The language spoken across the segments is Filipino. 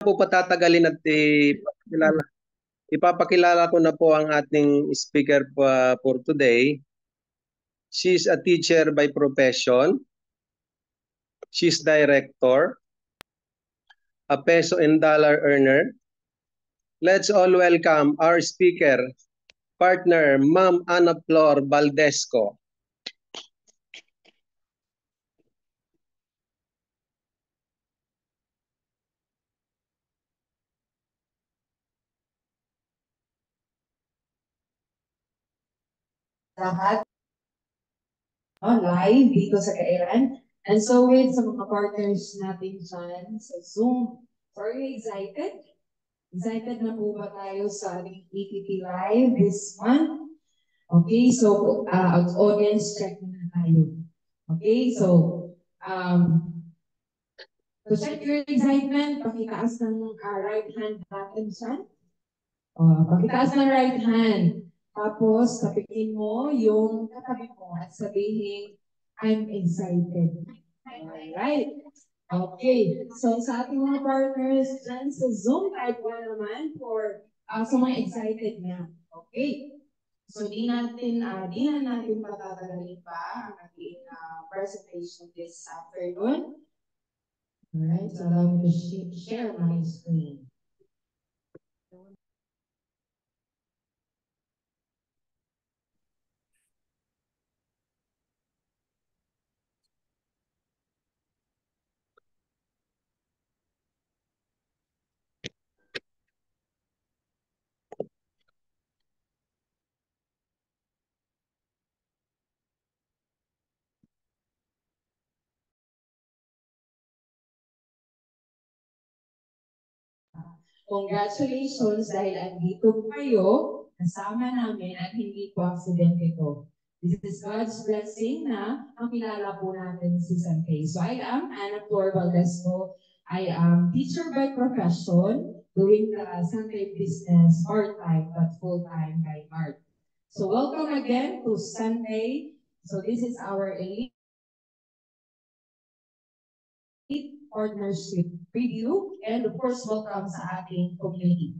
po patatagalin at ipapakilala ko na po ang ating speaker for today. She's a teacher by profession. She's director, a peso and dollar earner. Let's all welcome our speaker, partner, Ma'am Ana Flor Valdesco. Lahat live dito sa Kailan. And so with sa mga partners natin dyan sa Zoom. So are you excited? Excited na po ba tayo sa ating EPP Live this month? Okay, so audience check na tayo. Okay, so to check your excitement, pakitaas ng right hand natin dyan. Pakitaas ng right hand. Tapos, tapikin mo yung katabi mo at sabihin, I'm excited. Alright. Okay. So, sa ating mga partners dyan sa Zoom, type 1 naman for sa mga excited na. Okay. So, di na natin patatagalin pa ang ating presentation this afternoon. Alright. So, allow me to share my screen. Congratulations dahil andito kayo kasama namin at hindi po aksidente ko. This is God's blessing na makilala po natin si Sante. So I am Ana Flor Valdesco. I am teacher by profession, doing the Sante business part-time but full-time by heart. So welcome again to Sunday. So this is our elite partnership preview, and of course, welcome sa ating community.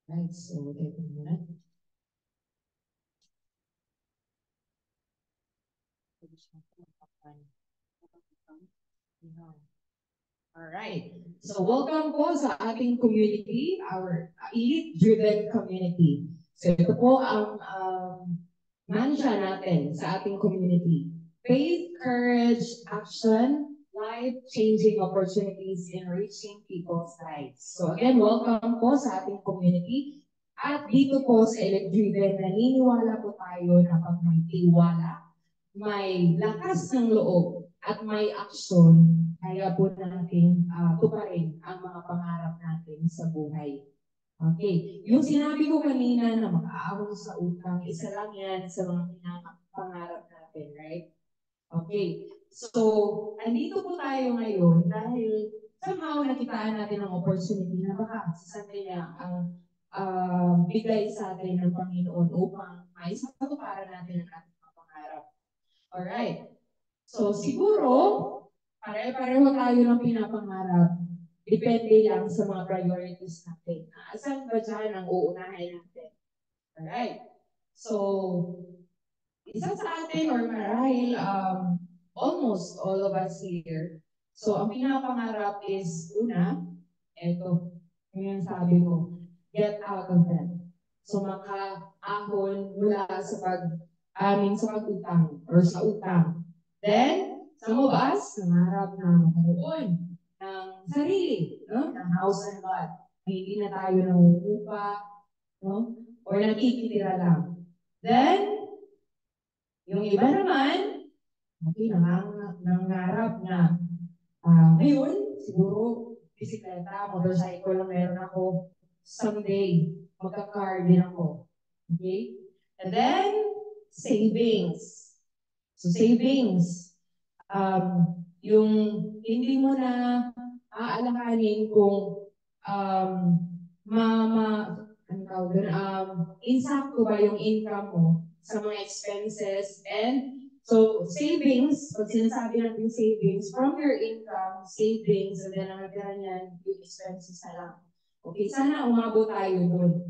Right, so alright, so welcome po sa ating community, our elite-driven community. So ito po ang mantra natin sa ating community. Faith, courage, action, life-changing opportunities in reaching people's lives. So again, welcome po sa ating community. At dito po sa Elite Driven, naniniwala po tayo na pag may tiwala, may lakas ng loob, at may aksyon, kaya po natin tuparin ang mga pangarap natin sa buhay. Okay. Yung sinabi ko kanina na mag-aawang sa utang, isa lang yan sa mga pangarap natin, right? Okay. So, andito po tayo ngayon dahil somehow nakitaan natin ang opportunity na baka sa niya ang bigay sa atin ng Panginoon upang maisatuparan natin ang ating mga pangarap. Alright. So, siguro, pare-pareho tayo ng pinapangarap. Depende lang sa mga priorities natin. Saan ba dyan ang uunahin natin? Alright. So, isa sa atin or marahil almost all of us here. So, ang pinapangarap is una, eto, yung sabi ko, get out of debt. So, makaahon mula sa pag-utang or sa utang. Then, sa mabas, nangarap na magkaroon ng sarili, no? Ng house and lot. Hindi na tayo nangungupa, no? Or nakikitira lang. Then, yung iba naman, okay, nangarap na ngayon, siguro, bisikleta, motorcycle lang meron ako. Someday, magka-car din ako. Okay? And then, savings. So, savings. Yung hindi mo na aalakanin kung insakto ba yung income mo sa mga expenses and So, savings, pag sinasabi natin savings, from your income, savings, and then ang natira niyan, yung expenses na lang. Okay, sana umabot tayo doon.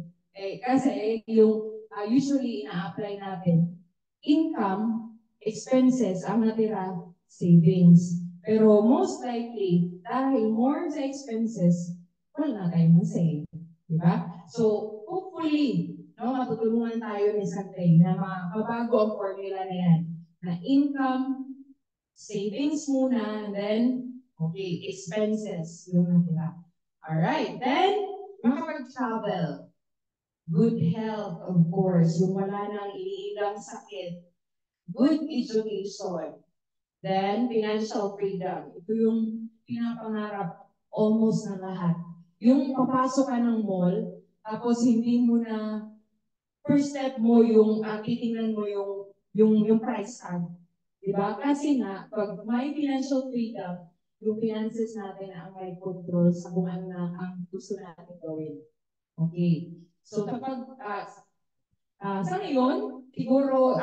Kasi yung usually ina-apply natin, income, expenses, ang natira, savings. Pero most likely, dahil more sa expenses, wala na tayong masave. Diba? So, hopefully, no, matutulungan tayo ni Santay na mabago ang formula na yan. Na income, savings muna, and then, okay, expenses yung natira. Alright, then, makapag-travel. Good health, of course, yung wala nang iniilang sakit. Good education. Then, financial freedom. Ito yung pinapangarap almost na lahat. Yung papasok ka ng mall, tapos hindi mo na first step mo yung titingnan mo yung price tag. Diba? Kasi nga, pag may financial freedom, yung finances natin ang may control sa kung ano na ang gusto natin gawin. Okay. So kapag sa ngayon, siguro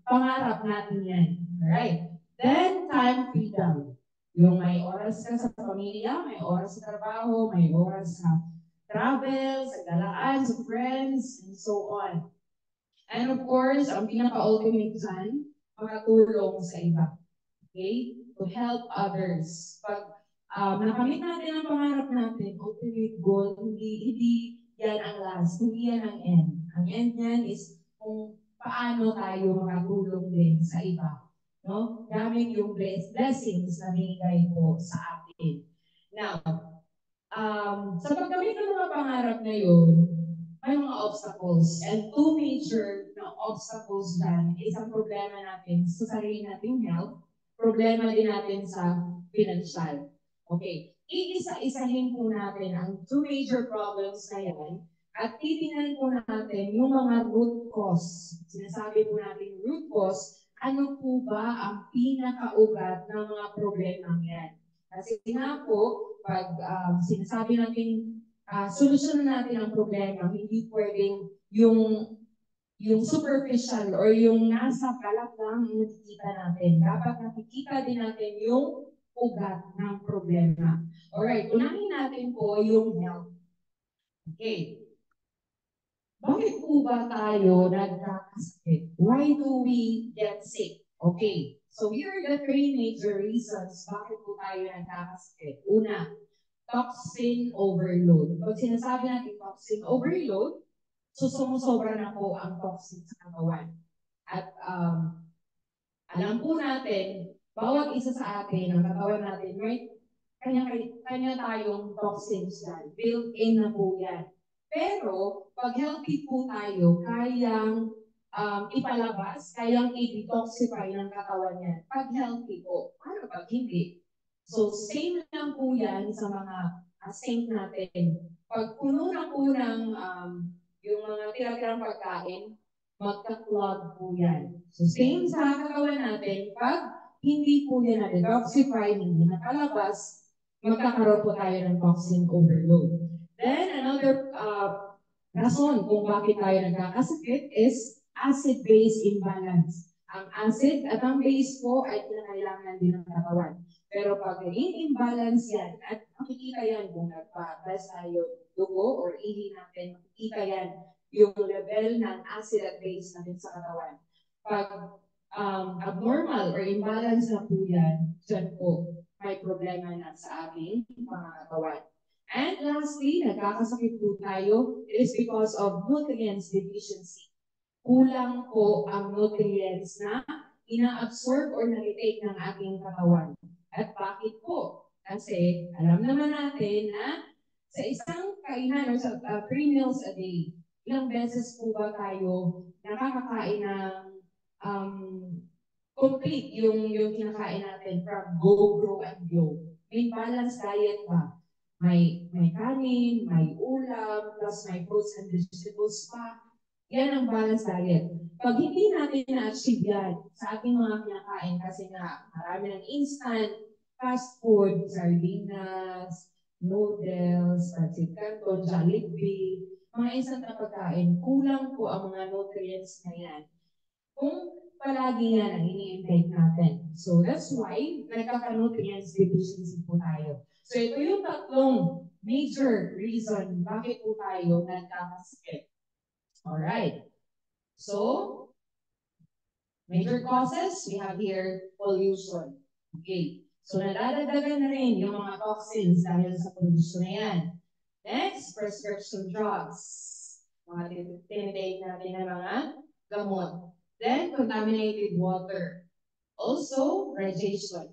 pangarap natin yan. Alright. Then, time freedom. Yung may oras ka sa pamilya, may oras sa trabaho, may oras sa travel, sa galaan, sa friends, and so on. And of course, ang pinaka-ultimate dyan, makatulong sa iba. Okay? To help others. Pag nakamit natin ang pangarap natin, ultimate goal, hindi yan ang last, hindi yan ang end. Ang end yan is kung paano tayo makatulong din sa iba. No? Gamit yung blessings na binigay po sa atin. Now, sa pagkamit ng mga pangarap na yun, may mga obstacles. And two major na obstacles dyan is ang problema natin sa sarili nating health, problema din natin sa financial. Okay, iisa-isahin po natin ang two major problems na yan at titingnan po natin yung mga root cause. Sinasabi po natin root cause, ano po ba ang pinakaugat ng mga problema yan? Kasi nga po, pag sinasabi natin, solusyonan natin ang problema, hindi pwedeng yung superficial or yung nasa kalat lang ang nakikita natin. Dapat nakikita din natin yung ugat ng problema. Alright, unahin natin po yung health. Okay. Bakit po ba tayo nagkakasakit? Why do we get sick? Okay. So here are the three major reasons bakit po tayo nagkakasakit. Una, toxin overload. Pag sinasabi natin toxin overload, so sumusobra na po ang toxin sa katawan. At alam po natin, bawat isa sa atin, ang katawan natin, may kanya tayong toxins yan. Built-in na po yan. Pero, pag healthy po tayo, kayang ipalabas, kayang i-detoxify ng katawan yan. Pag healthy po, paano pag hindi? So, same lang po yan sa mga saint natin. Pag puno na po ng yung mga tira-tirang pagkain, magka-clog po yan. So, same sa katawan natin, pag hindi po yan na-detoxify, hindi nakalabas, magkakaroon po tayo ng toxin overload. Then, another rason kung bakit tayo nagkakasakit is acid-base imbalance. Ang acid at ang base po ay kinakailangan din ng katawan. Pero pag naging imbalance yan, at makikita yan kung nagpa-test tayo dugo or ihi natin, makikita yan yung level ng acid at base natin sa katawan. Pag abnormal or imbalance na po yan, dyan po may problema na sa ating mga katawan. And lastly, nagkakasakit po tayo, it is because of nutrients deficiency. Kulang po ang nutrients na ina-absorb or na-retake ng ating katawan. At bakit po? Kasi alam naman natin na sa isang kainan or sa 3 meals a day, ilang beses po ba tayo nakakakain ng complete yung kinakain natin from go, grow, and glow. May balanced diet ba? May kanin, may ulam, plus may fruits and vegetables pa. Yan ang balanced diet. Pag hindi natin na-achieve yan sa ating mga kinakain kasi nga marami ng instant, fast food, sardinas, noodles, pancit canton, Jollibee, mga instant na pagkain, kulang po ang mga nutrients na yan. Kung palagi yan ang ini-intake natin. So that's why nagkaka-nutrients deficiency po tayo. So ito yung tatlong major reason bakit po tayo nagkakasakit. Alright. So, major causes, we have here pollution. Okay. So nadadagdagan na rin yung mga toxins dahil sa pollution na yan. Next, prescription drugs. Mga tinitake natin na mga gamot. Then, contaminated water. Also, radiation.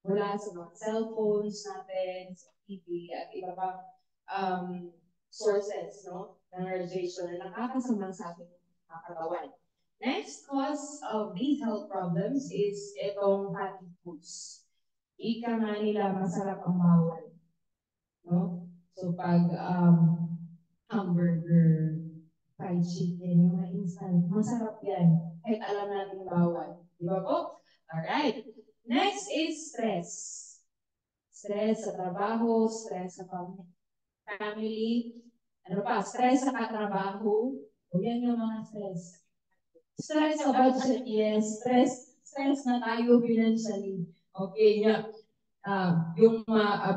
Mula sa mga cellphones natin, sa TV, at iba pang sources ng radiation na nakakasama sa ating katawan. Next cause of these health problems is itong fatty foods. Ika nga nila masarap ang bawal. No? So pag hamburger, fried chicken, mga instant, masarap yan. Kahit alam natin bawal. Di ba po? Alright. Next is stress. Stress sa trabaho, stress sa family, ano pa, stress sa katrabaho. O yan yung mga stress. Stress sa budget, yes. Stress na tayo financially. Okay, yeah. Yung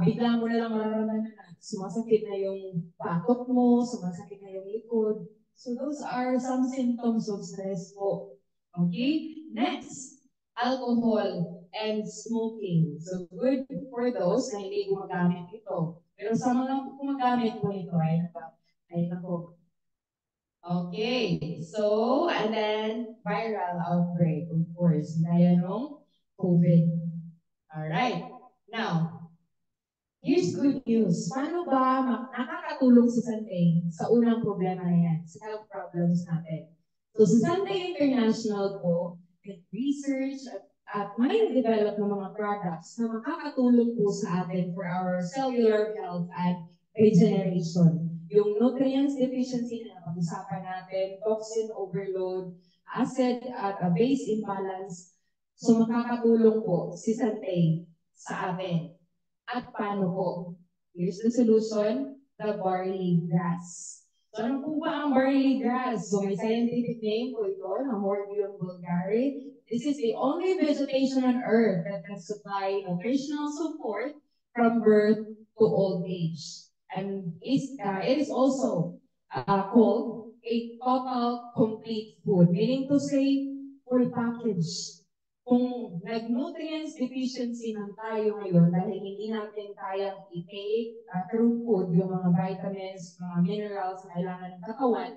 bigla mo na lang mararamdaman na sumasakit na yung patok mo, sumasakit na yung likod. So those are some symptoms of stress po. Okay? Next, alcohol and smoking. So good for those na hindi gumagamit ito. Pero sa mga gumagamit po ito ay nako. Okay, so, and then viral outbreak, of course, gaya nung COVID. Alright, now, here's good news. Paano ba nakakatulong si Santay sa unang problema na yan, sa health problems natin? So, si Santay International po, research at may develop ng mga products na makakatulong po sa atin for our cellular health and regeneration. Yung nutrients deficiency na napag-usapan natin, toxin overload, acid at base imbalance. So makakatulong po si Santay sa atin. At paano po? Here's the solution, the barley grass. So ano po ba ang barley grass? So may scientific name po ito, Hamordium vulgare. This is the only vegetation on earth that can supply nutritional support from birth to old age. And it is also called a total complete food, meaning to say full package. Kung nag-nutrients deficiency ng tayo ngayon dahil hindi natin kayang i-take through food yung mga vitamins, mga minerals na kailangan ng katawan,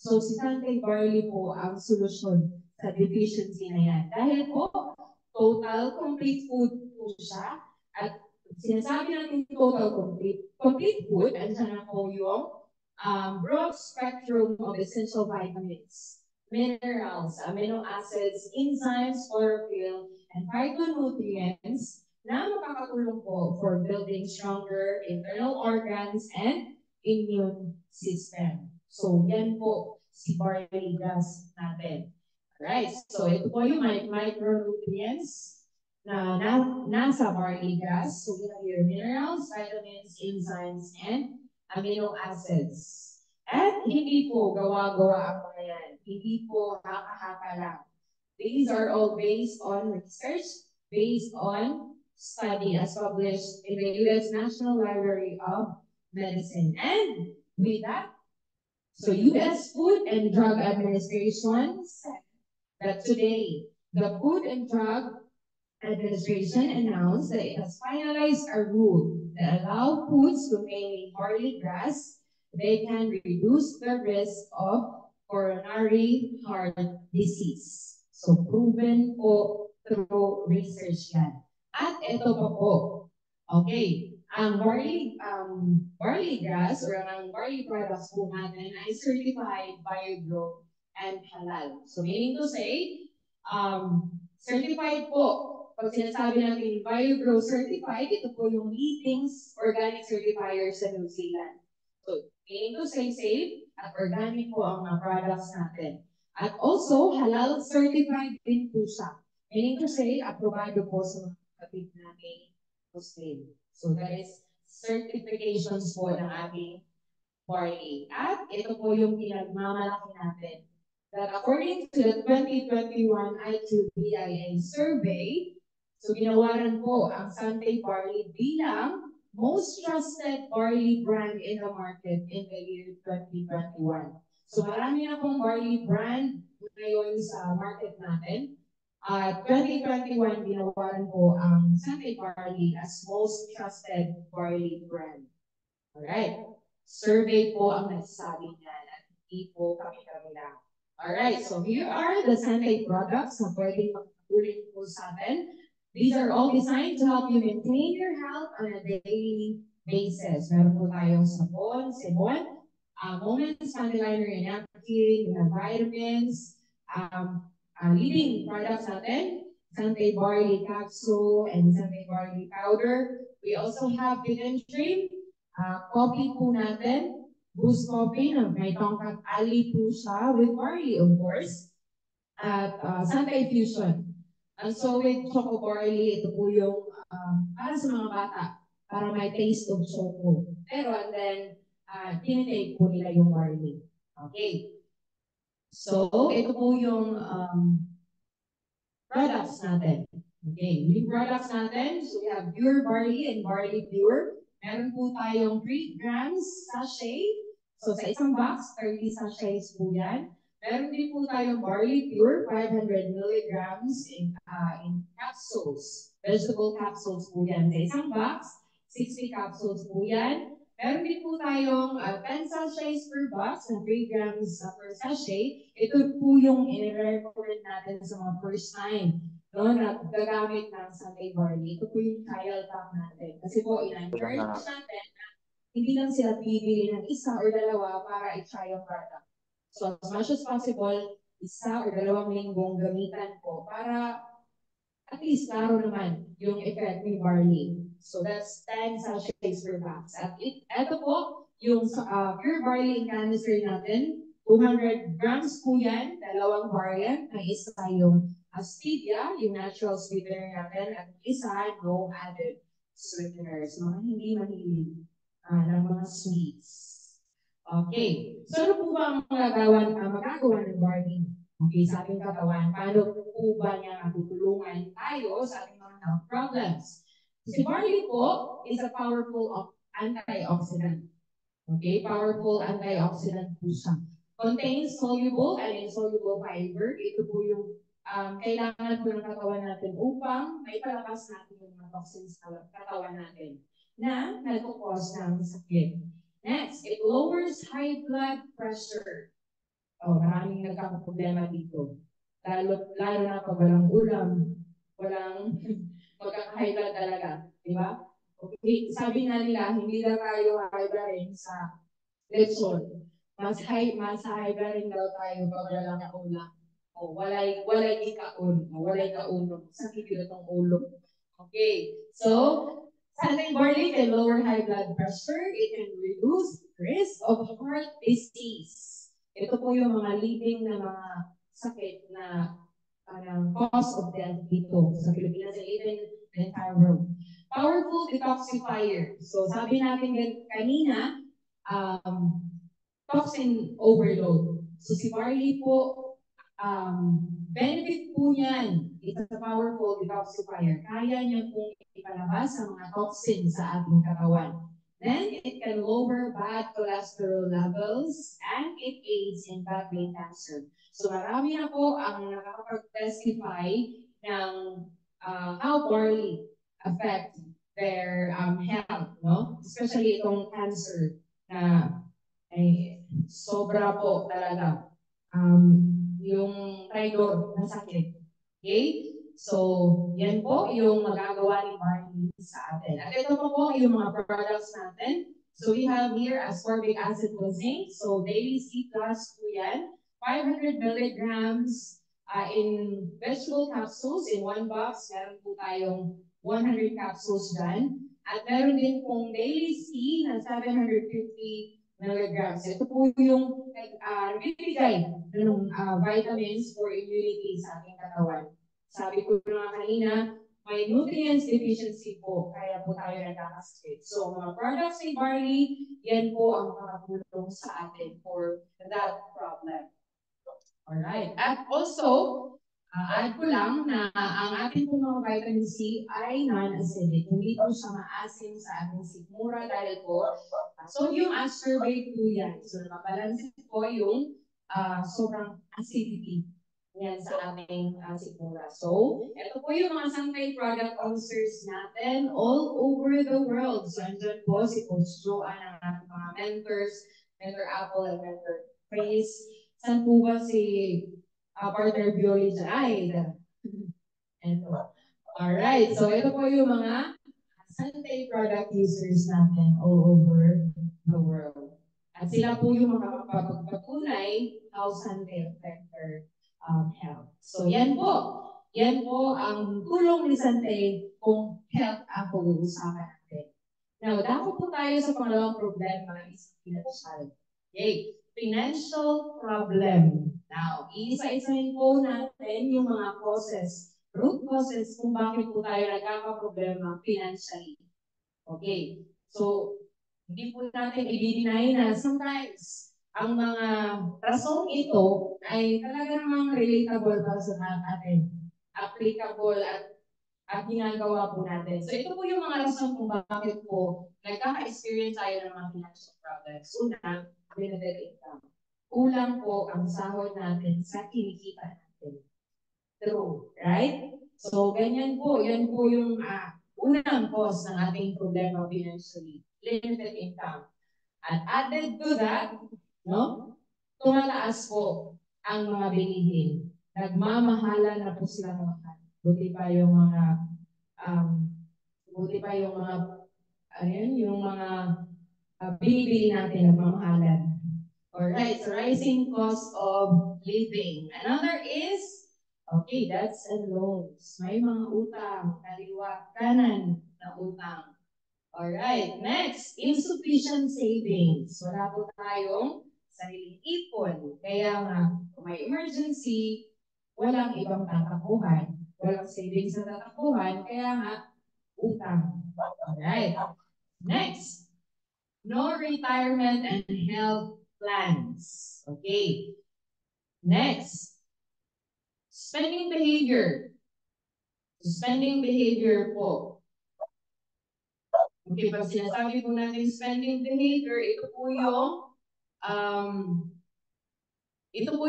so si Santay Barley po ang solusyon sa deficiency na yan. Dahil po, total complete food po siya at sinasabi natin total complete food, andyan na po yung broad spectrum of essential vitamins, minerals, amino acids, enzymes, chlorophyll, and phytonutrients na makakatulong po for building stronger internal organs and immune system. So yan po si barley grass natin. Alright, so ito po yung micronutrients na nasa barley grass. So we have your minerals, vitamins, enzymes, and amino acids. At hindi po gawa-gawa ang mga yan. Hindi po haka-haka lang. These are all based on research, based on study as published in the U.S. National Library of Medicine. And with that, so U.S. Food and Drug Administration said that today, the Food and Drug Administration announced that it has finalized a rule that allows foods containing barley grass, they can reduce the risk of coronary heart disease. So proven po through research yan. At ito pa po, okay, ang barley grass or ang barley products po natin ay certified BioGrow and halal. So meaning to say, certified po. Pag sinasabi natin BioGrow certified, ito po yung leading organic certifier sa New Zealand. So, meaning to say safe at organic po ang mga products natin. At also, halal certified din po siya. Meaning to say, aprobado po sa mga kapatid natin Muslim. So, that is certifications po ng ating barley. At ito po yung pinagmamalaki natin. that according to the 2021 IQVIA survey, so ginawaran po ang Santay Barley bilang most trusted barley brand in the market in the year 2021. So marami na pong barley brand ngayon sa market natin. 2021, ginawaran po ang Santay Barley as most trusted barley brand. Alright. Survey po ang nagsasabi niyan at hindi po kami lang. Alright, so here are the Santay products na pwedeng makatulong po sa atin. These are all designed to help you maintain your health on a daily basis. Meron po tayong sabon, Moments, Family Liner, and Napkin, we have vitamins, leading products natin, Santay Barley Capsule and Santay Barley Powder. We also have Fit and Dream, coffee po natin, Boost Coffee na may tongkat ali po siya with barley, of course, at Santay Fusion. And so with Choco Barley, ito po yung para sa mga bata, para may taste of choco. Pero and then, tinitake po nila yung barley. Okay. So, ito po yung products natin. Okay, yung products natin, so we have Pure Barley and Barley Pure. Meron po tayong 3 grams sachet. So sa isang box, 30 sachets po yan. Meron din po tayong Barley Pure, 500 milligrams in capsules. Vegetable capsules po yan. Sa isang box, 60 capsules po yan. Meron din po tayong 10 sachets per box na 3 grams per sachet. Ito po yung i-recommend natin sa mga first time na gagamit ng Santay Barley. Ito po yung trial pack natin. Kasi po, in-encourage natin na hindi lang sila bibili ng isa or dalawa para i-try yung product. So as much as possible, isa or dalawang linggong gamitan po para at least klaro naman yung effect ng barley. So that's 10 sachets per box. At ito po, yung pure barley in canister natin, 200 grams po yan, dalawang variant. Ang isa yung stevia, yung natural sweetener natin, at isa, no added sweeteners. Mga hindi mahilig ng mga sweets. Okay. So ano po ba ang magagawa ng barley? Okay, sa ating katawan, paano po ba niya matutulungan tayo sa ating mga health problems? Si barley po is a powerful antioxidant. Okay, powerful antioxidant po siya. Contains soluble and insoluble fiber. Ito po yung kailangan po ng katawan natin upang may palabas natin yung mga toxins sa katawan natin na nagkukos ng sakit. Next, it lowers high blood pressure. Maraming nagkakaproblema dito. Lalo na pag walang ulam, walang magkaka-high blood talaga. Di ba? Okay, sabi nga nila, hindi daw tayo high blood rin sa lechon. Mas high blood rin daw tayo pag walang ulam. Walay ikaon. Walay kauno. Sakit yun itong ulo. Okay, so Santay Barley can lower high blood pressure. It can reduce risk of heart disease. Ito po yung mga leading na mga sakit na cause of death dito sa Pilipinas and even the entire world. Powerful detoxifier. So sabi natin kanina, toxin overload. So si barley po, benefit po niyan. It's a powerful detoxifier. Kaya niya pong ipalabas ang mga toxin sa ating katawan. Then, it can lower bad cholesterol levels and it aids in battling cancer. So marami na po ang nakakapag-testify ng how barley affect their health, no? Especially itong cancer na sobra po talaga yung trigor ng sakit. Okay? So, yan po yung magagawa ni Barney sa atin. At ito po yung mga products natin. So, we have here ascorbic acid with zinc. So, daily C plus po yan. 500 milligrams in vegetable capsules in one box. Meron po tayong 100 capsules dyan. At meron din pong daily C na 750 milligrams. Ito po yung nagbibigay ng vitamins for immunity sa ating katawan. Sabi ko na kanina, may nutrients deficiency po, kaya po tayo nagkakasakit. So, mga products ni Barley, yan po ang makatulong sa atin for that problem. Alright. At also, add ko lang na ang ating pong mga vitamin C ay non-acidic. Hindi po siya maasim sa ating sikmura dahil po sodium ascorbate po yan. So, mabalansin po yung sobrang acidity yan sa aming sikmura. So, ito po yung mga Santay product officers natin all over the world. So, andyan po si Coach Joanne, ang ating mga mentors, Mentor Apple and Mentor Praise. Saan po ba si partner Bioli dyan? Ito. Alright, so ito po yung mga Santay product users natin all over the world. At sila po yung mga kapagpatunay how Santay affect their health. So yan po. Yan po ang tulong ni Santay kung health ang pag-uusapan natin. Now, dapat po tayo sa pangalawang problema is financial. Okay, financial problem. Now, isa-isahin po natin yung mga causes, root causes kung bakit po tayo nagkakaproblema financially. Okay, so hindi po natin i-deny na sometimes ang mga rasong ito ay talaga namang relatable para sa atin. Applicable at ginagawa po natin. So ito po yung mga rason kung bakit po nagkaka-experience tayo ng mga financial problems. Una, limited income. Kulang po ang sahod natin sa kinikita natin. True, right? So ganyan po, yan po yung unang cause ng ating problema financially. Limited income. At added to that, no? Tumataas po ang mga bilihin. Nagmamahalan na po sila mahal. Buti pa yung mga binibili natin ng mamahalan. Alright, so rising cost of living. Another is, okay, debts and loans. May mga utang, kaliwa, kanan na utang. Alright, next, insufficient savings. Wala po tayong sariling ipon. Kaya nga, kung may emergency, walang ibang tatakbuhan. Walang savings na tatakbuhan, kaya nga, utang. Alright. Next, no retirement and health plans. Okay. Next, spending behavior. Spending behavior po. Okay, pag sinasabi po natin spending behavior, ito po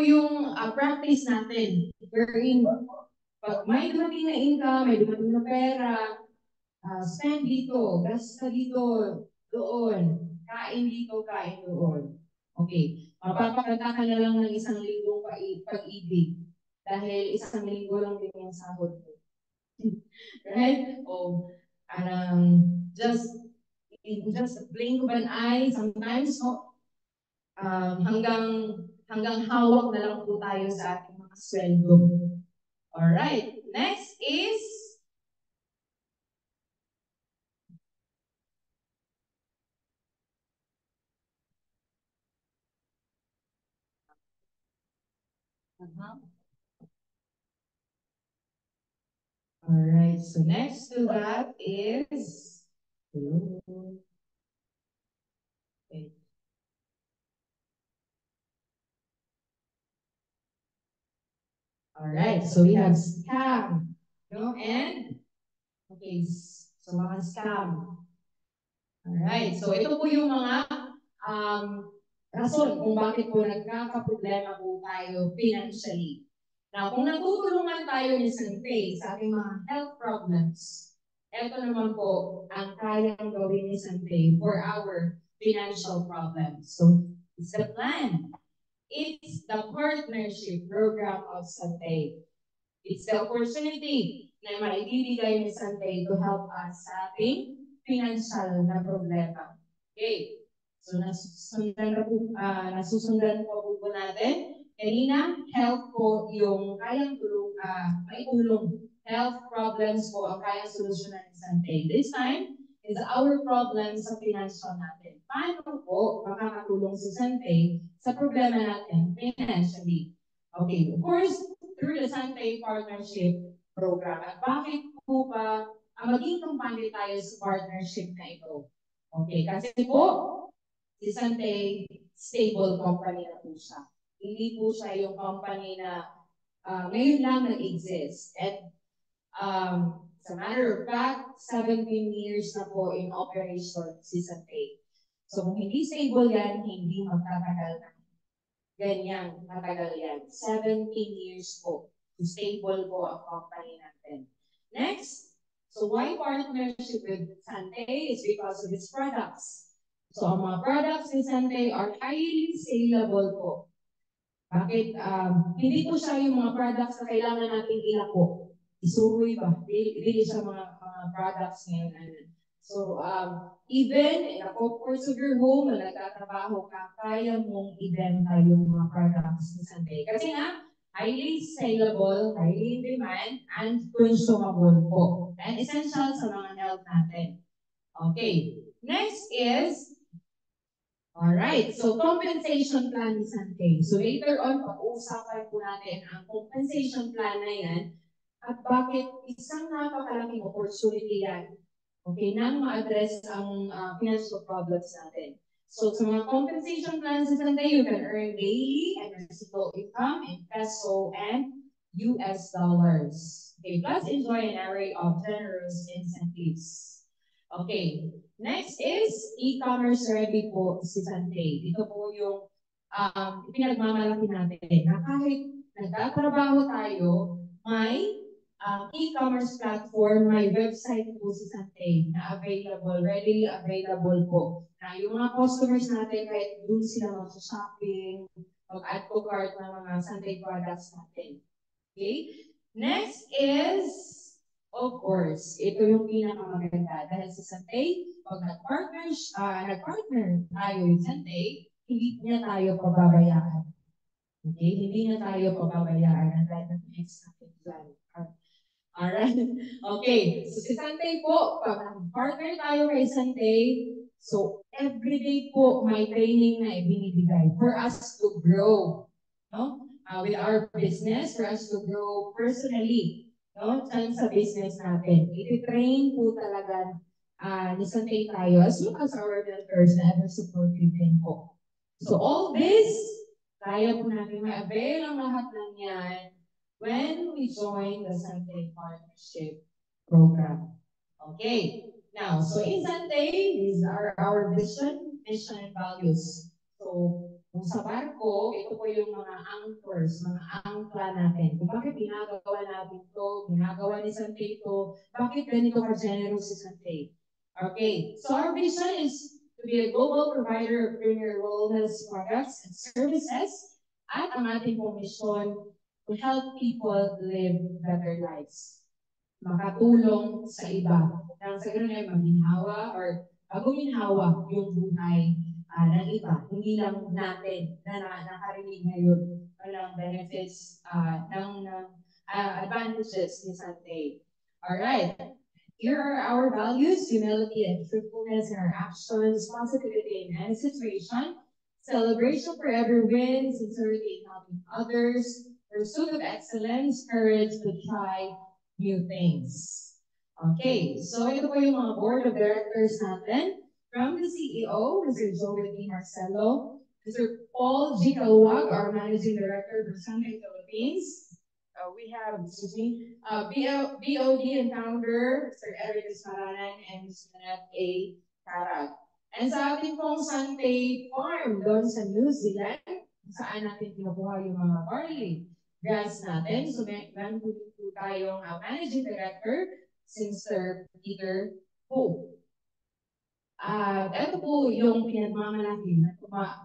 yung practice natin. Wherein, pag may dumating na income, may dumating na pera, spend dito, gasta dito, doon, kain dito, kain doon. Okay, mapapakanta ka na lang ng isang linggong pag-ibig dahil isang linggo lang din yung sahod mo. Right? O, just a blink of an eye, sometimes, hanggang hawak na lang po tayo sa ating mga sweldo. Alright, next is Alright, so next to that is okay. Alright, so we have scam, no? And okay, so mga scam. Alright, so ito po yung mga rason kung bakit po nagkakaproblema po tayo financially. Now, kung natutulungan tayo ni Santay sa ating mga health problems, ito naman po ang kayang gawin ni Santay for our financial problems. So, it's the plan. It's the partnership program of Santay. It's the opportunity na maibibigay ni Santay to help us sa ating financial na problema. Okay. So, nasusundan po natin. Kanina, health po yung kayang maitulong. Health problems po ang kayang solusyonan ni Santay. This time, is our problem sa financial natin. Paano po makakatulong si Santay sa problema natin financially? Okay, of course, through the Santay Partnership Program. At bakit po ba maging kampanya tayo sa partnership na ito? Okay, kasi po, si Santay, stable company na po siya. Hindi po siya yung company na ngayon lang nag-exist. And as a matter of fact, 17 years na po in operation si Santay. So kung hindi stable yan, hindi magtatagal na. Ganyan, matagal yan. 17 years po. Stable po ang company natin. Next, so why partnership with Santay is because of its products. So ang mga products ni Santay are highly saleable po. Bakit? Hindi po siya yung mga products na kailangan nating ilako. Isuroy ba? Hindi siya mga products ngayon. So, even in the comforts of your home, na nagtatrabaho ka, kaya mong ibenta yung mga products ni Santay. Kasi nga, highly saleable, highly in demand, and consumable po. And essential sa mga health natin. Okay. Next is, alright, so compensation plan ni Santay. So later on, pag-uusapan po natin ang compensation plan na yan at bakit isang napakalaking opportunity yan. Okay, nang ma-address ang financial problems natin. So sa mga compensation plans sa Santay, you can earn daily and residual income in peso and US dollars. Okay, plus enjoy an array of generous incentives. Okay, next is e-commerce ready po si Santay. Ito po yung pinagmamalaki natin na kahit nagtatrabaho tayo, may e-commerce platform, may website po si Santay na available, readily available po. Na yung mga customers natin, kahit doon sila mag-shopping, mag-add to cart ng mga Santay products natin. Okay? Next is, of course, ito yung pinakamaganda. Dahil si Santay, pag nag-partner tayo with Santay, hindi niya tayo pababayaan. Okay? Hindi na tayo pababayaan. Ang dahil ng next natin dyan. Alright. Okay. So si Santay po, pag partner tayo kay Santay, so everyday po may training na ibinibigay for us to grow. No? With our business, for us to grow personally. No? Diyan sa business natin. Iti-train po talaga ni Santay tayo as well as our mentors na ever supportive din po. So all this, kaya po natin ma-avail ang lahat ng yan when we join the Santay Partnership Program. Okay. Now, so in Santay, these are our vision, mission, and values. So, kung sa barko, ito po yung mga anchors, mga angkla natin. Kung bakit ginagawa natin ito, ginagawa ni Santay ito, bakit ganito ka-generous si Santay? Okay. So, our vision is to be a global provider of premier wellness products and services. At ang ating pong mission, to help people live better lives. Makatulong sa iba. Nang sa ganun ay maginhawa or guminhawa yung buhay ng iba. Hindi lang natin na nakarinig ngayon ng benefits ng advantages ni Santay. Alright. Here are our values: humility and truthfulness in our actions, positivity in any situation, celebration for every win, sincerity in helping others, pursuit of excellence, courage to try new things. Okay, so ito po yung mga board of directors natin. From the CEO, Mr. Joey D. Marcelo, Mr. Paul G. Kaluwag, our Managing Director for Santay Philippines. We have, BOD and founder, Mr. Eric Esmaranan and Mr. Nat A. Carag. And sa ating pong Santay Farm doon sa New Zealand, saan natin kinukuha yung mga barley grass natin. So, meron po tayong Managing Director, Mr. Peter Ho. Ito po yung pinagmamalaki na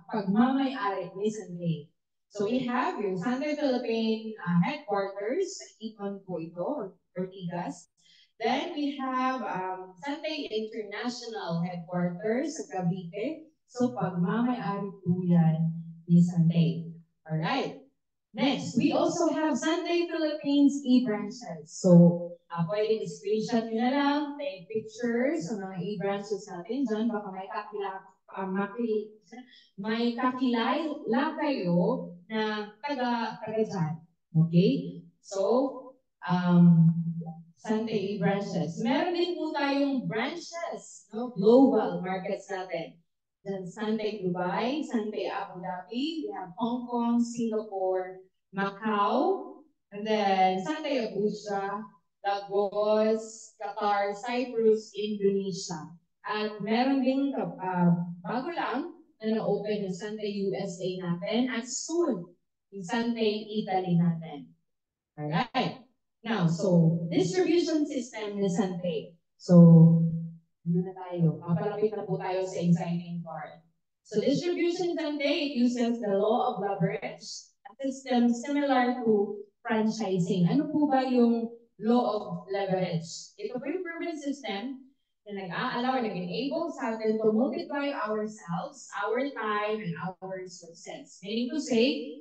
pagmamayari ni Santay. So, we have yung Santay Philippine headquarters, Iton po ito, Ortigas. Then, we have Santay International headquarters sa Cavite. So, pagmamayari po yan ni Santay. Alright. Next, we also have Santay Philippines e-branches. So, pwedeng screenshot nyo na lang, take pictures sa mga e-branches natin dyan. Baka may kakilala kayo na taga dyan. Okay? So, Santay e-branches. Meron din po tayong branches, no? Global markets natin. Sunday Dubai, Sunday Abu Dhabi, we have Hong Kong, Singapore, Macau, and then Sunday Abuja, Lagos, Qatar, Cyprus, Indonesia. At meron din bago lang na na-open yung Sunday USA natin at soon yung Sunday Italy natin. Alright. Now, so distribution system ni Sunday. So, ano na tayo? Papalapit na po tayo sa exciting part. So distribution Sunday, it uses the law of leverage, a system similar to franchising. Ano po ba yung law of leverage? Ito po yung proven system na nag-a-allow, nag-enable sa atin to multiply ourselves, our time, and our resources. Meaning to say,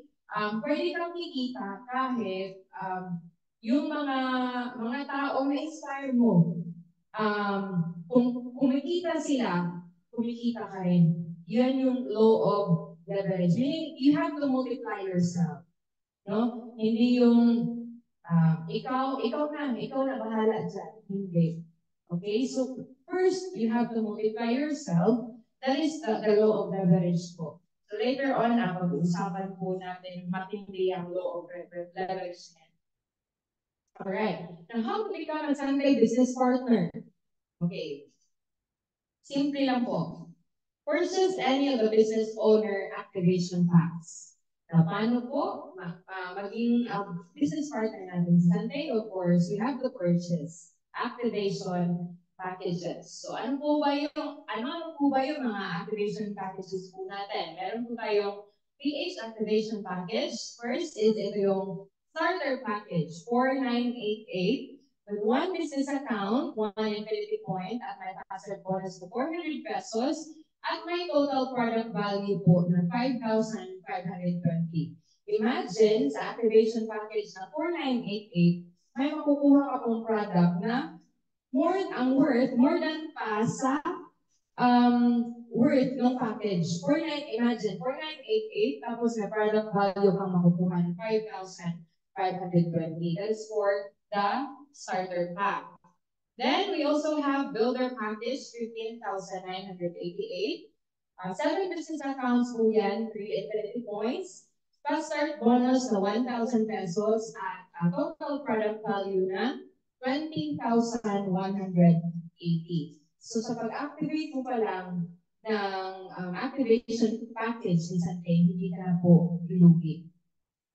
pwede kang kikita kahit yung mga tao na inspire mo. Kung kumikita sila, kumikita ka rin. Yan yung law of leverage. Meaning, you have to multiply yourself. No? Hindi yung ikaw na bahala dyan. Hindi. Okay? So, first, you have to multiply yourself. That is the law of leverage po. So later on, pag-uusapan po natin matindi ang law of leverage. Alright. Now, how to become a Sunday business partner? Okay. Simple lang po. Purchase any of the business owner activation packs. Now, paano po maging business partner natin sa Sunday? Of course, we have to purchase activation packages. So, ano po ba yung mga activation packages po natin? Meron po tayong PH activation package. First is ito yung starter package, 4988. With one business account, one infinity point at my password bonus to 400 pesos at my total product value po na 5,520. Imagine sa activation package na 4988, may makukuha ka pong product na more than pa sa worth ng package. Imagine, 4988, tapos may product value kang makukuha ng 5,520. That is for the starter pack. Then we also have builder package, 15,988. 7 business accounts po yan, 3 infinity points. Fast start bonus na 1,000 pesos at total product value na 20,180. So sa pag-activate mo pa lang ng activation package ni Sunday, hindi ka na po lugi.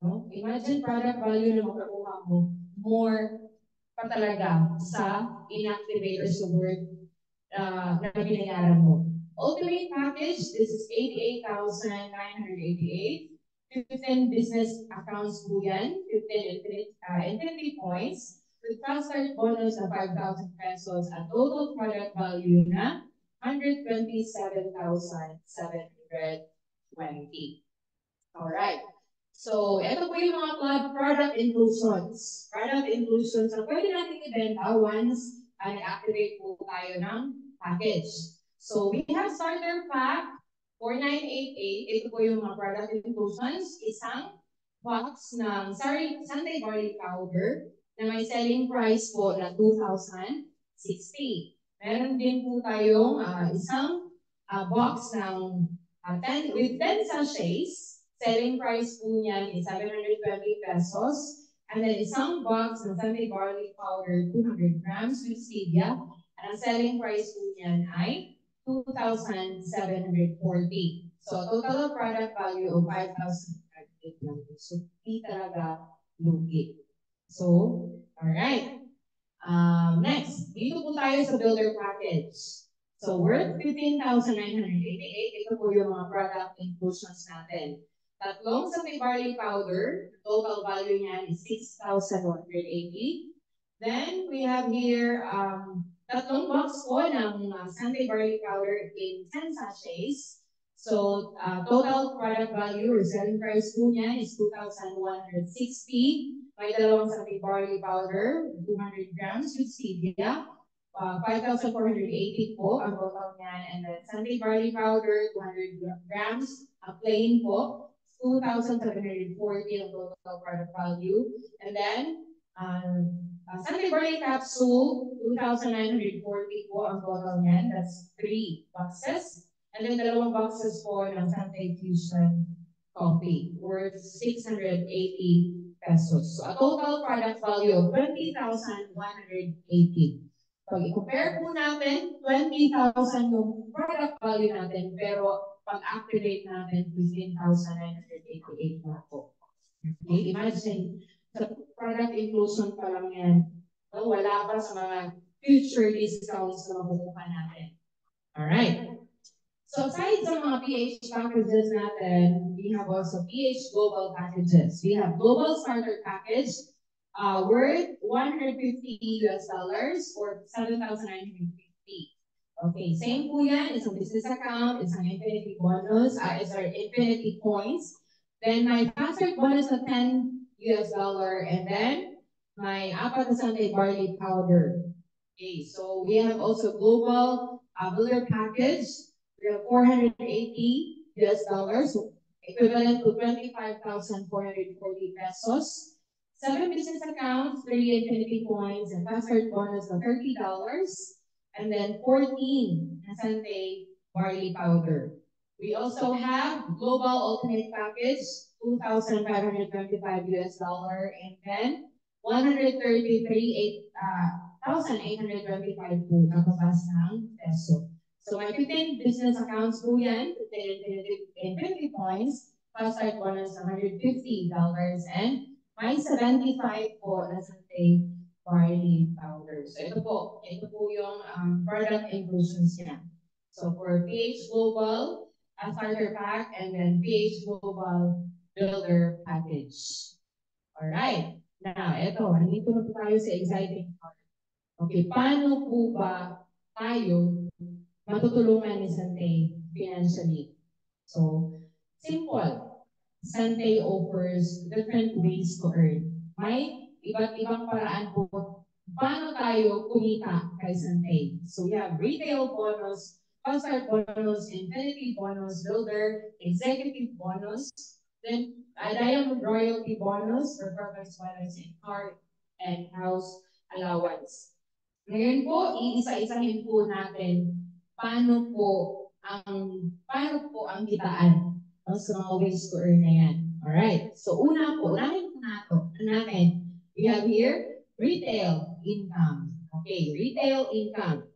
No? Imagine product value na makukuha mo more pa talaga sa inactivate or sa word na binayaran mo. Ultimate package, this is 88,988. 15 business accounts po yan, 15 infinity points, with fast start bonus na 5,000 pesos at total product value na 127,720. Alright. So, ito po yung mga product inclusions. Product inclusions na pwede natin ibenta once nag-activate po tayo ng package. So, we have starter pack, 4988. Ito po yung mga product inclusions. Isang box ng Sunday barley powder na may selling price po na 2,060. Meron din po tayong isang box ng 10 sachets. Selling price po niyan is 720 pesos. And then isang box ng Sunday barley powder, 200 grams with stevia. And ang selling price po niyan ay 2,740. So total product value of 5,500. So di talaga lugi. So, alright. Next, dito po tayo sa builder package. So worth 15,988. Ito po yung mga product inclusions natin. Tatlong Sunday barley powder, total value niyan is 6,180. Then we have here tatlong box po ng Sunday barley powder in 10 sachets. So total product value or selling price po niyan is 2,160. May dalawang Sunday barley powder, 200 grams with stevia. 5,480 po ang total niyan. And then Sunday barley powder, 200 grams, plain po. 2,740 ang total product value. And then, Sunday barley capsule, 2,940 po ang total niyan. That's 3 boxes. And And then 2 boxes po ng Sunday Fusion coffee worth 680 pesos. So a total product value of 20,180. Pag i-compare po natin, 20,000 yung product value natin, pero pag-activate natin, 15,988 na po. Okay, imagine, sa product inclusion pa lang yan, wala pa sa mga future discounts na makukuha natin. Alright. So aside sa mga PH packages natin, we have also PH Global packages. We have Global Starter Package worth $150 or 7,950. Okay, same po yan. It's a business account, it's an infinity bonus, it's our infinity points. Then my faster bonus of $10, and then my apat na Sunday barley powder. Okay, so we have also Global Builder Package. We have $480, so equivalent to 25,440 pesos. 7 business accounts, 30 infinity points, and fast-start bonus of $30. And then 14 Sunday barley powder. We also have Global Ultimate Package, $2,525, and then 133,825 po nakabas ng peso. So my 15 business accounts po yan, 50 points, fast-start bonus ng $150, and my 75 po na Sunday barley powder. So ito po yung product inclusions niya. So for PH Global, a starter pack, and then PH Global Builder Package. Alright. Now, ito, nandito na po tayo sa exciting part. Okay, paano po ba tayo matutulungan ni Santay financially? So, simple. Santay offers different ways to earn. May iba't ibang paraan po paano tayo kumita kay Santay. So, we have retail bonus, fast-start bonus, infinity bonus, builder, executive bonus, then diamond royalty bonus, performance bonus, and car and house allowance. Ngayon po, iisa-isahin po natin paano po ang kitaan sa mga ways to earn na yan. Alright, so unahin po natin. We have here retail income. Okay, retail income.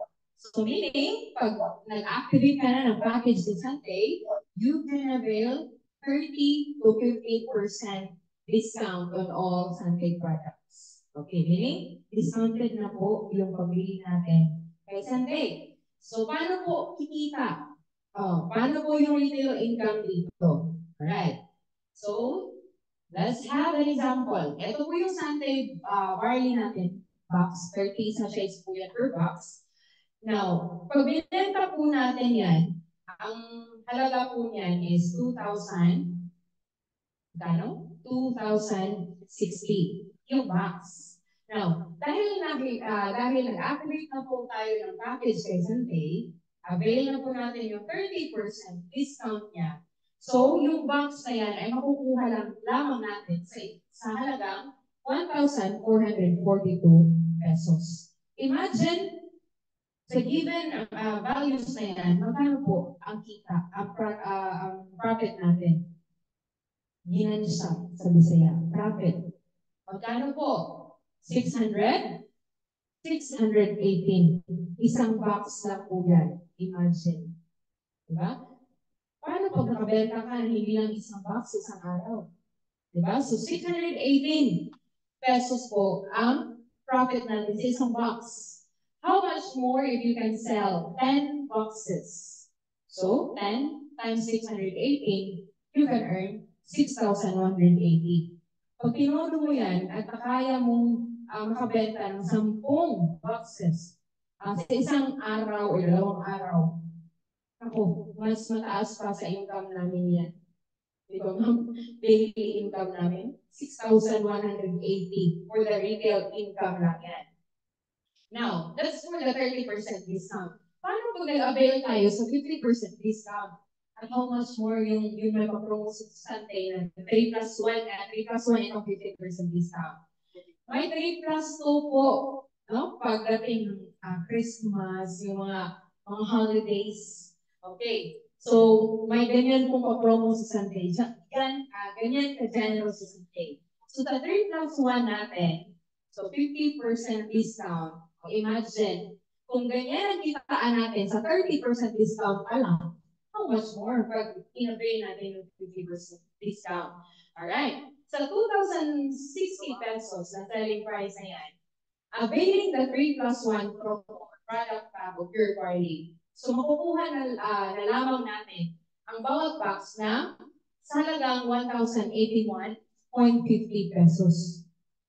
So meaning, pag nag-activate ka na ng package ni Santay, you can avail 30 to 50% discount on all Santay products. Okay, meaning, discounted na po yung pabili natin kay Santay. So, paano po kikita? Paano po yung retail income dito? Alright. So, let's have an example. Ito po yung Santay barley natin. Box, 30 sachets po yan per box. Now, pag binenta po natin yan, ang halaga po niyan is 2,000. Gano? 2,060 yung box. Now, dahil nag-activate na po tayo ng package kay Santay, avail na po natin yung 30% discount niya. So, yung box na yan ay makukuha lamang natin sa halagang 1,442 pesos. Imagine, sa given values na yan, magkano po ang kita, ang profit natin? Ginansa sa Bisaya. Profit. Magkano po? 600? 618. Isang box lang po yan. Imagine. Diba? Paano pag nakabenta ka na hindi lang isang box, isang araw? Diba? So, 618 pesos po ang profit natin sa isang box. How much more if you can sell 10 boxes? So, 10 times 618, you can earn 6,180. Pag tinodo mo yan at kaya mong makabenta ng 10 boxes sa isang araw o 2 araw, ako, mas mataas pa sa income namin yan. Ito ang daily income namin, 6,180 for the retail income lang yan. Now, that's for the 30% discount. Paano pag nag-avail tayo sa 50% discount? At how much more yung may pa-promo sa Santay na 3 plus 1 itong 50% discount. May 3 plus 2 po, no? Pagdating Christmas, yung mga holidays. Okay. So, may ganyan pong pa-promo sa Sunday. Ganyan ka-generous sa Sunday. So, sa 3+1 natin, so 50% discount. O imagine, kung ganyan ang kitaan natin sa 30% discount pa lang, how much more pag in-avail natin yung 50% discount. Alright. Sa 2,060 pesos na selling price na yan, availing the 3+1 promo product pack of Pure Barley. So makukuha na lamang natin ang bawat box na sa halagang 1,081.50 pesos.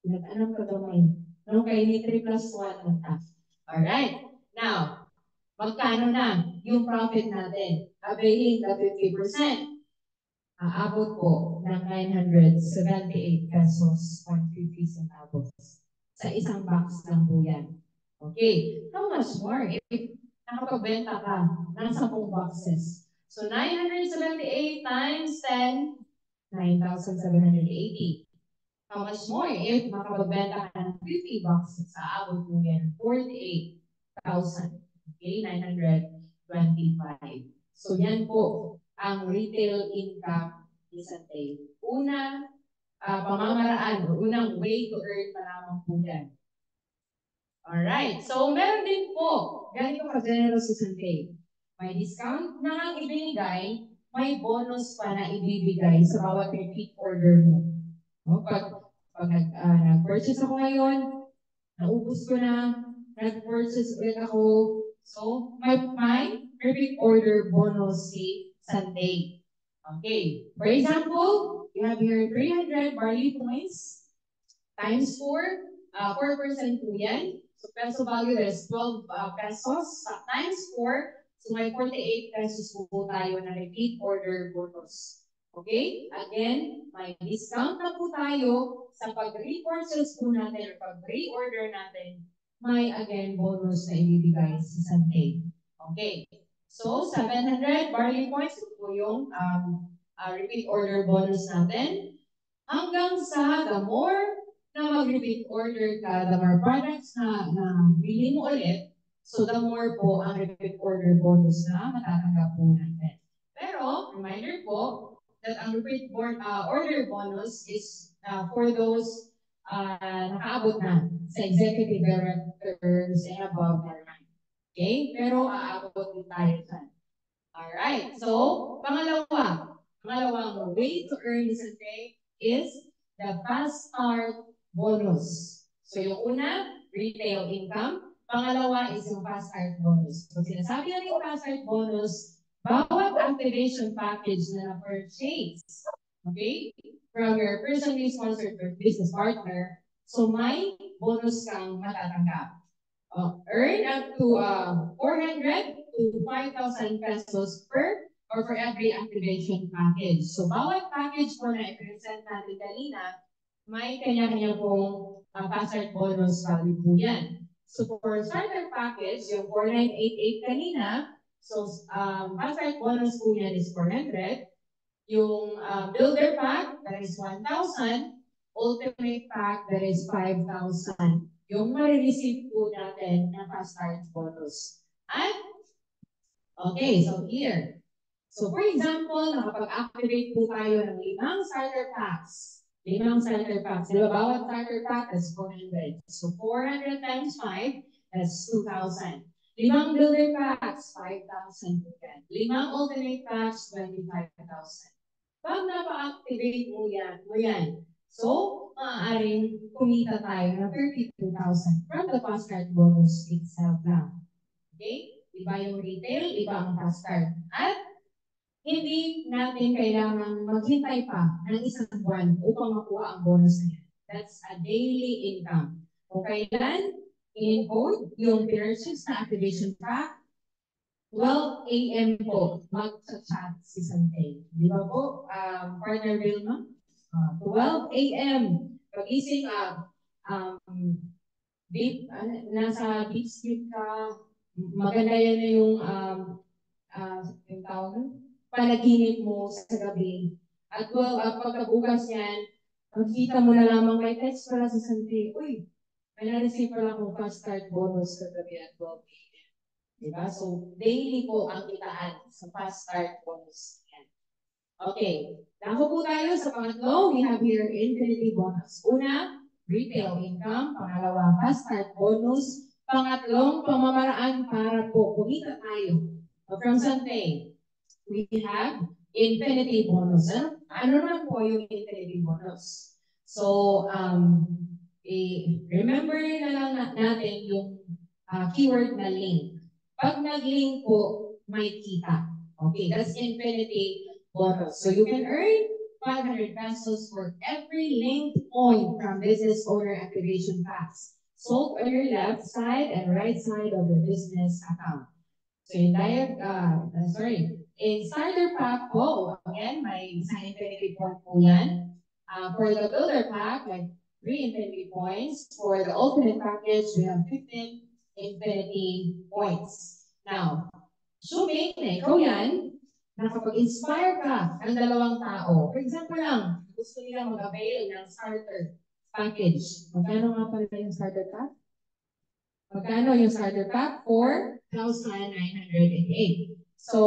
Nag-anong ka gamay? No, kay ni 3+1 ng tax. Alright. Now, magkano na yung profit natin? Availing the 50%. Aabot po ng 978 pesos 50 centavos. Sa isang box lang po yan. Okay. How much more if nakapagbenta ka ng 10 boxes? So 978 times 10, 9,780. How much more if makapagbenta ka ng 50 boxes? Aabot po yan 48,000. Okay, 925. So yan po ang retail income ni Santay. Una, pamamaraan o unang way to earn pa lamang po yan. Alright, so meron din po, ganito ka-generous si Santay. May discount na ang ibinigay, may bonus pa na ibibigay sa bawat repeat order mo. No? Pag nag-purchase ako ngayon, naubos ko na, nag-purchase ulit ako, so may repeat order bonus si Sunday. Okay, for example, you have here 300 barley points times 4, 4% po yan. So peso value is 12 pesos times 4, so may 48 pesos po tayo na repeat order bonus. Okay? Again, may discount na po tayo sa pag-repurchase po natin or pag-re-order natin, may again bonus na ibibigay sa Sunday. Okay. So, 700 barley points po yung repeat order bonus natin. Hanggang sa the more na mag-repeat order ka, the more products na bilhin mo ulit, so the more po ang repeat order bonus na matatanggap po natin. Pero, reminder po, that ang repeat order bonus is for those nakaabot na sa executive directors and above na rank. Okay? Pero aabot din tayo dyan. Alright. So, pangalawang way to earn this day is the fast start bonus. So, yung una, retail income. Pangalawa is yung fast start bonus. So, sinasabi na yung fast start bonus, bawat activation package na na-purchase, okay, from your personally sponsored business partner, so may bonus kang matatanggap. Earn up to 400 to 5,000 pesos per or for every activation package. So, bawat package po na i-present natin kanina, may kanya-kanya pong fast bonus value po yan. So, for starter package, yung 4,988 kanina, so fast bonus po yan is 400. Yung builder pack, that is 1,000. Ultimate pack, that is 5,000. Yung ma-receive po natin na fast start bonus. At, okay, so here. So for example, nakapag-activate po tayo ng 5 starter packs. 5 starter packs. Diba, bawat starter pack is 400. So 400 times 5, that's 2,000. 5 builder packs, 5,000 po yan. 5 ultimate packs, 25,000. Pag napa-activate mo yan, so, maaaring kumita tayo ng 32,000 from the fast start bonus itself lang. Okay? Iba yung retail, iba ang fast start. At hindi natin kailangan maghintay pa ng isang buwan upang makuha ang bonus na yan. That's a daily income. Kung kailan, in-code yung purchase na activation pack, 12 a.m. po, mag-chat si Santay. Di ba po, partner Vilma? 12 a.m. Pag-ising nasa Beach Street ka, maganda yan na yung tawag, panaginip mo sa gabi. At pagkabukas yan, makikita mo na lamang may text pala sa Santay, uy, may na-receive pala akong fast start bonus sa gabi at 12 a.m. Diba? So, daily po ang kitaan sa fast start bonus. Yan. Okay. Dako po tayo sa pangatlo. We have here infinity bonus. Una, retail income. Pangalawa, fast start bonus. Pangatlong, pamamaraan para po kumita tayo. From Sante, we have infinity bonus. Ano naman po yung infinity bonus? So, remember na lang natin yung keyword na link. Pag nag-link po, may kita. Okay, that's infinity bonus. So you can earn 500 pesos for every linked point from business owner activation packs sold on your left side and right side of the business account. So in starter pack po, again, may isang infinity point po yan. For the builder pack, like 3 infinity points. For the ultimate package, we have 15 infinity points. Now, assuming na ikaw yan, nakapag-inspire ka ng dalawang tao. For example lang, gusto nilang mag-avail ng starter package. Magkano nga pala yung starter pack? Magkano yung starter pack? 4,908. So,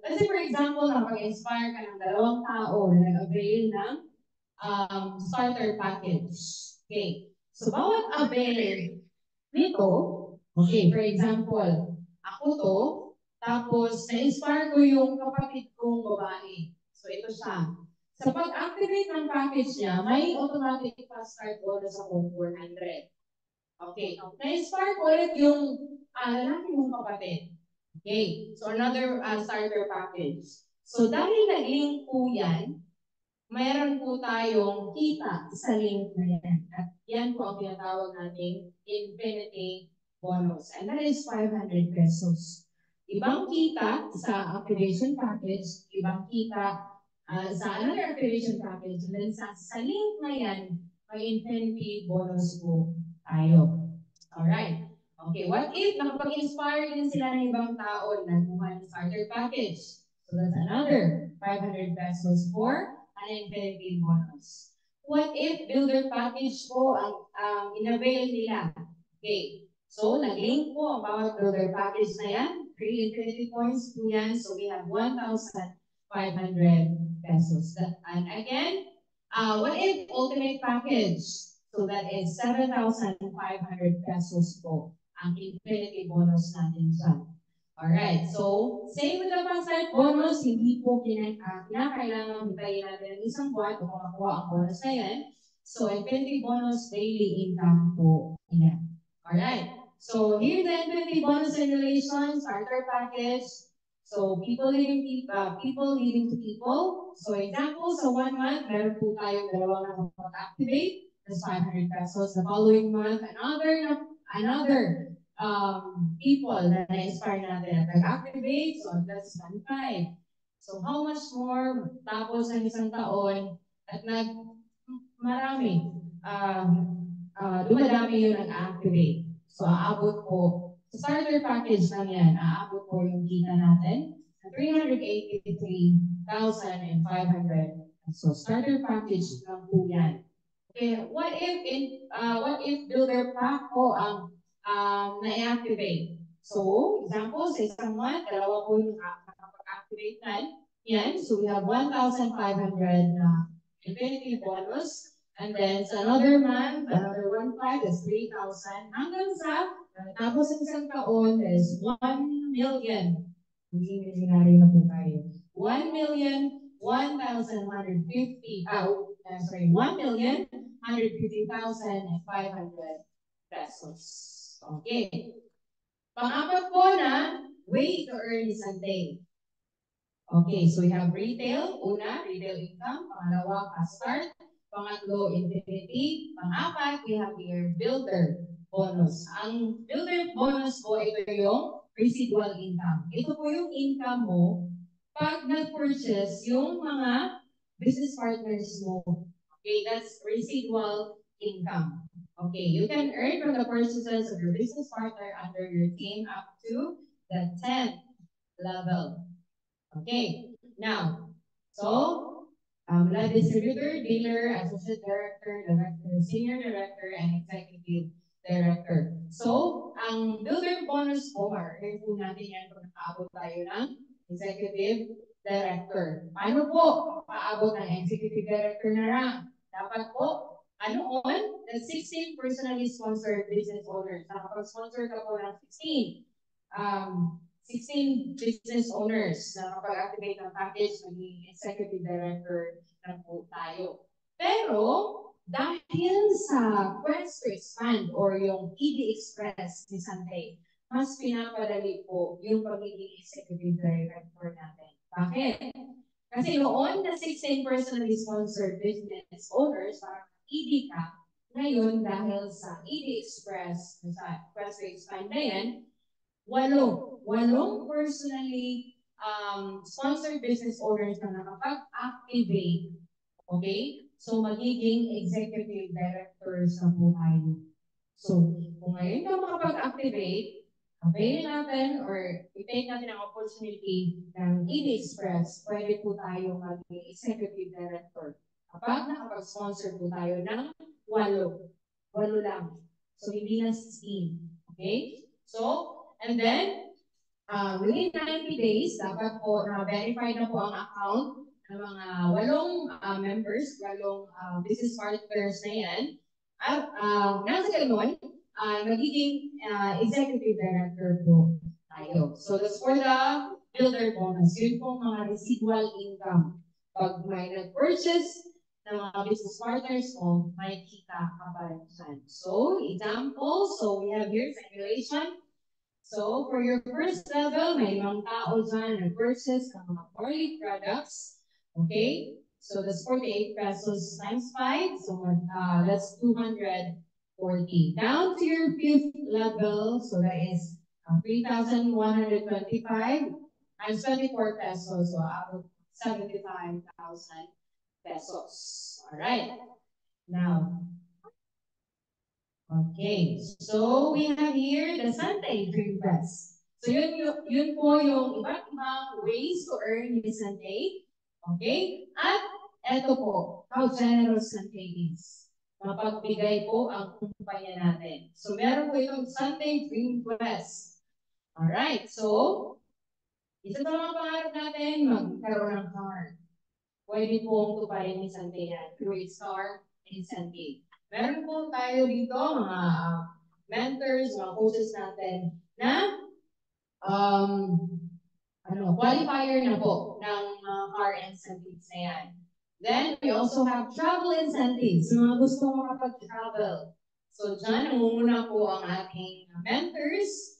let's say for example, nakapag-inspire ka ng dalawang tao na nag-avail ng starter package. Okay. So, bawat avail nito, okay, for example, ako to, tapos na-inspire ko yung kapatid kong babae. So, ito siya. Sa pag-activate ng package niya, may automatic fast start bonus ako 400. Okay. Na-inspire ko ulit yung lalaki mong kapatid. Okay. So, another starter package. So, dahil nag-link po yan, mayroon po tayong kita sa link na yan. At yan po ang tinatawag nating infinity bonus. And that is 500 pesos. Ibang kita sa activation package, ibang kita sa another activation package, and then sa link na yan, may infinity bonus po tayo. Alright. Okay, what if nakapag-inspire din sila ng ibang tao na kumuha ng starter package? So that's another 500 pesos for an infinity bonus. What if builder package po ang in-avail nila? Okay, so nag-link po ang bawat builder package na yan. 3 infinity points po yan. So we have 1,500 pesos. And again, what if ultimate package? So that is 7,500 pesos po ang infinity bonus natin dyan. Alright, so same with the fast-start bonus, hindi po kinakailangan hintayin natin ng isang buwan o makakuha ang bonus na yan. So infinity bonus, daily income po yan. Alright, so here the infinity bonus simulation, starter package. So people leading to people. So example, so 1 month, meron po tayong dalawang nakapag-activate. That's 500 pesos. The following month, another people na na-inspire natin at nag-activate, so that's 1.5. So how much more tapos ng isang taon at marami, dumadami yung nag-activate. So aabot po, sa starter package lang yan, aabot po yung kita natin na 383,500. So starter package lang po yan. Okay, what if builder pack po ang na-activate? So, example, sa isang month, dalawa po yung nakapag-activate na yan. So, we have 1,500 na infinity bonus. And then, sa another month, another 1,500 is 3,000. Hanggang sa, tapos sa isang taon is 1 million. Hindi milionary na po tayo. 1,150,000. 1,150,500 pesos. Okay. Pang-apat po na way to earn isang day. Okay, so we have retail. Una, retail income. Pangalawa, fast start. Pangatlo, infinity. Pang-apat, we have here builder bonus. Ang builder bonus po, ito yung residual income. Ito po yung income mo pag nag-purchase yung mga business partners mo. Okay, that's residual income. Okay, you can earn from the purchases of your business partner under your team up to the 10th level. Okay, now, so, lead distributor, dealer, associate director, senior director, and executive Director. So, ang builder bonus po, ma-earn po natin yan kung nakaabot tayo ng Executive Director. Paano po paabot ng Executive Director na rank? Dapat po, the 16 personally sponsored business owners. Nakapag-sponsor ka po ng 16 business owners na kapag-activate ng package, maging Executive Director na po tayo. Pero, dahil sa Quest to Expand or yung ED Express ni Santay, mas pinapadali po yung pagiging Executive Director natin. Bakit? Kasi noon na 16 personally sponsored business owners, parang ED ka, ngayon dahil sa ED Express, sa Quest to Expand na yan, walong personally sponsored business owners na nakapag-activate. Okay? So, magiging executive directors na po tayo. So, kung ngayon ka makapag-activate, avail natin or i-take natin ang opportunity ng ED Express, pwede po tayo maging executive director. Kapag nakapag-sponsor po tayo ng 8 lang. So, hindi na 16. Okay? So, and then, within 90 days, dapat po na-verify na po ang account ng mga 8 members, 8 business partners na yan. At nasa ganun, magiging executive director po tayo. So that's for the builder bonus. Yun po mga residual income. Pag may nag-purchase ng mga business partners mo, may kita ka pa rin dyan. So, example, so we have here simulation. So, for your first level, may 5 tao dyan nag-purchase ng mga 40 products. Okay? So, that's 48 pesos times 5. So, that's 240. Down to your 5th level, so that is 3,125 times 24 pesos. So, about 75,000 pesos. Alright. Now, okay, so we have here the Santay Dream Fest. So yun po yung iba't ibang ways to earn yung Santay. Okay? At eto po, how generous Santay is. Mapagbigay po ang kumpanya natin. So meron po itong Santay Dream Quest. Alright, so isa sa mga pangarap natin, magkaroon ng car. Pwede pong tuparin ni Santay yan through its car and Santay. Meron po tayo dito mga mentors, mga coaches natin na qualifier na po ng car incentives na yan. Then, we also have travel incentives, mga gusto makapag-travel. So, dyan, namumuna po ang ating mentors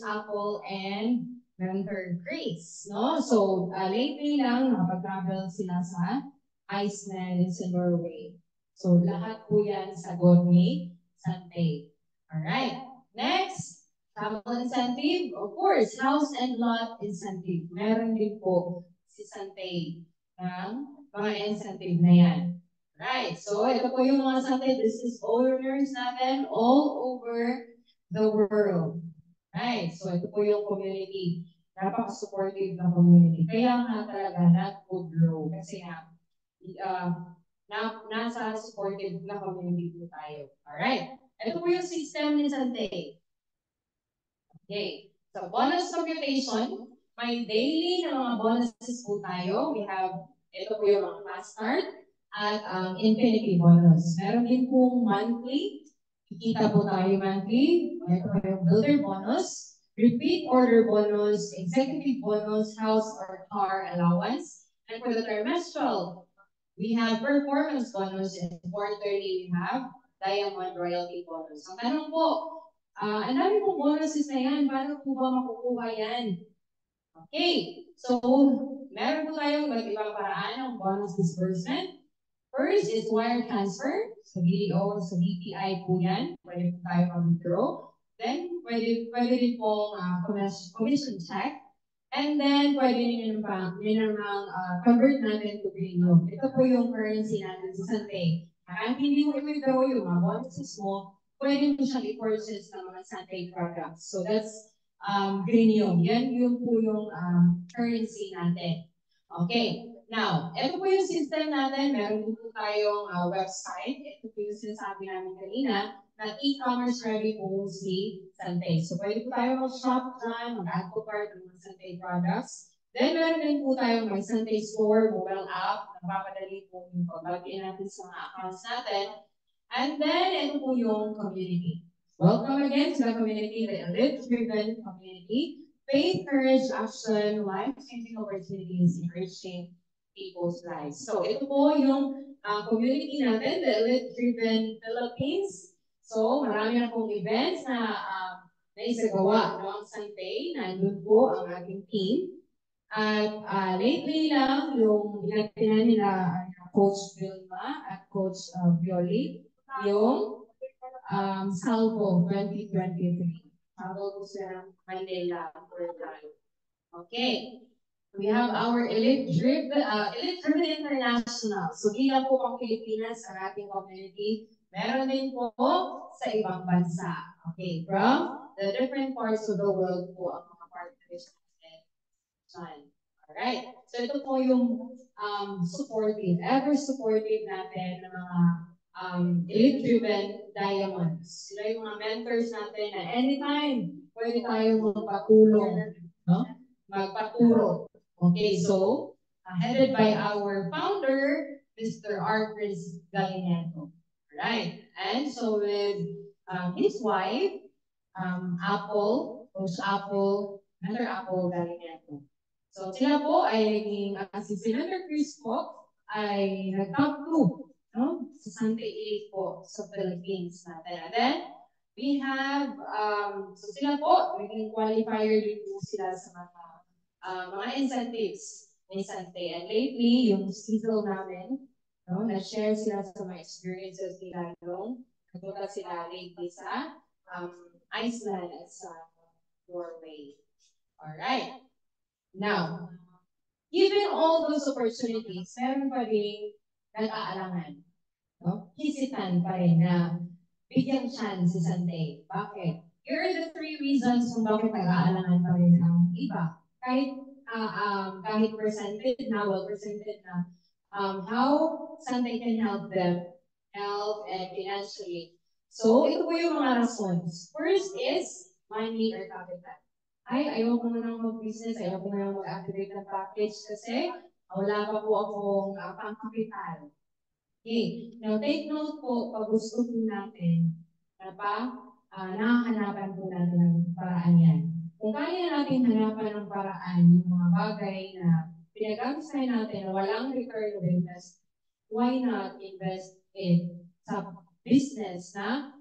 Apple and Mentor Grace. No? So, lately lang, nakapag-travel sila sa Iceland sa Norway. So, lahat po yan sagot ni Santay. Alright. Next, travel incentive. Of course, house and lot incentive. Meron din po si Santay ng mga incentive na yan. Right. So, ito po yung mga Santay business owners natin all over the world. Right. So, ito po yung community. Napaka-supportive na community. Kaya nga talaga nag-grow. Kasi nga, nasa supportive na community po tayo. Alright. Ito po yung system ni Santay. Okay. So, bonus computation. May daily na mga bonuses po tayo. We have, ito po yung mga fast start at infinity bonus. Meron din po monthly. Kikita po tayo monthly. Ito po yung builder bonus, repeat order bonus, executive bonus, house or car allowance. And for the trimestral, we have performance bonus, and quarterly we have diamond royalty bonus. So, tanong po, ang dami pong bonuses na yan, paano po ba makukuha yan? Okay, so meron po tayong iba't ibang paraan ng bonus disbursement. First is wire transfer. Sa BDO, sa BPI po yan. Pwede po tayo mag-withdraw. Then, pwede rin pong commission check. And then, pwede nyo namang convert natin to Greenloan. Ito po yung currency natin sa Santay. Kahit hindi mo i-withdraw yung mga bonuses mo, pwede mo siyang i-purchase ng mga Santay products. So, that's Greenloan. Yan yung po yung currency natin. Okay. Now, ito po yung system natin. Meron din po tayong website. Ito po yung sinasabi namin kanina na e-commerce ready po si Santay. So, pwede po tayo mag-shop dyan, mag-add to cart ng mga Santay products. Then, meron din po tayong My Santay Store mobile app. Napapadali po yung pag-login natin sa mga accounts natin. And then, ito po yung community. Welcome again to the community, the elite-driven community. Faith, courage, action, life-changing opportunities, enriching people's lives. So, ito po yung community natin, the elite-driven Philippines. So, marami na pong events na naisagawa no, ang Sunday. Nandun po ang ating team. At lately lang, yung inatinan nila Coach Vilma at Coach Violi, yung Salvo 2023. Travel po sa Manila for time. Okay. We have our Elite Driven International. So, bilang po pang Pilipinas ang ating community, meron din po sa ibang bansa. Okay, from the different parts of the world po ang mga partners natin. Alright. So, ito po yung supportive, ever supportive natin ng mga elite-driven diamonds. Sila yung mga mentors natin na anytime pwede tayong magpatulong, no? Magpaturo. Okay, so, headed by our founder, Mr. Archris Galineto. Right. And so with his wife, Coach Apple, Mentor Apple Galineto. So sila po ay naging, si Senator Chris po ay nag-top 2, no? Sa Sunday 8 po sa Philippines natin. And then, we have, so sila po, naging qualifier din po sila sa mga incentives ni Sante. And lately, yung sizzle namin, no, na-share sila sa mga experiences nila nung nagpunta sila lately sa Iceland at sa Norway. Alright. Now, given all those opportunities, meron pa rin nag-aalangan. No? Hisitan pa rin na bigyan chance si Sante. Bakit? Here are the 3 reasons kung bakit nag-aalangan pa rin ang iba. Kahit presented na, well-presented na, how Sante can help them, health and financially. So, ito po yung mga rasons. First is money or capital. Ayaw ko na mag-business, ayaw ko na mag-activate ng package kasi wala pa po akong pang-capital. Okay, now take note po, pag gusto po natin, nakahanapan po natin ng paraan yan. Kung kaya natin hanapan ng paraan yung mga bagay na pinagamit natin na walang return of investment, why not invest in sa business na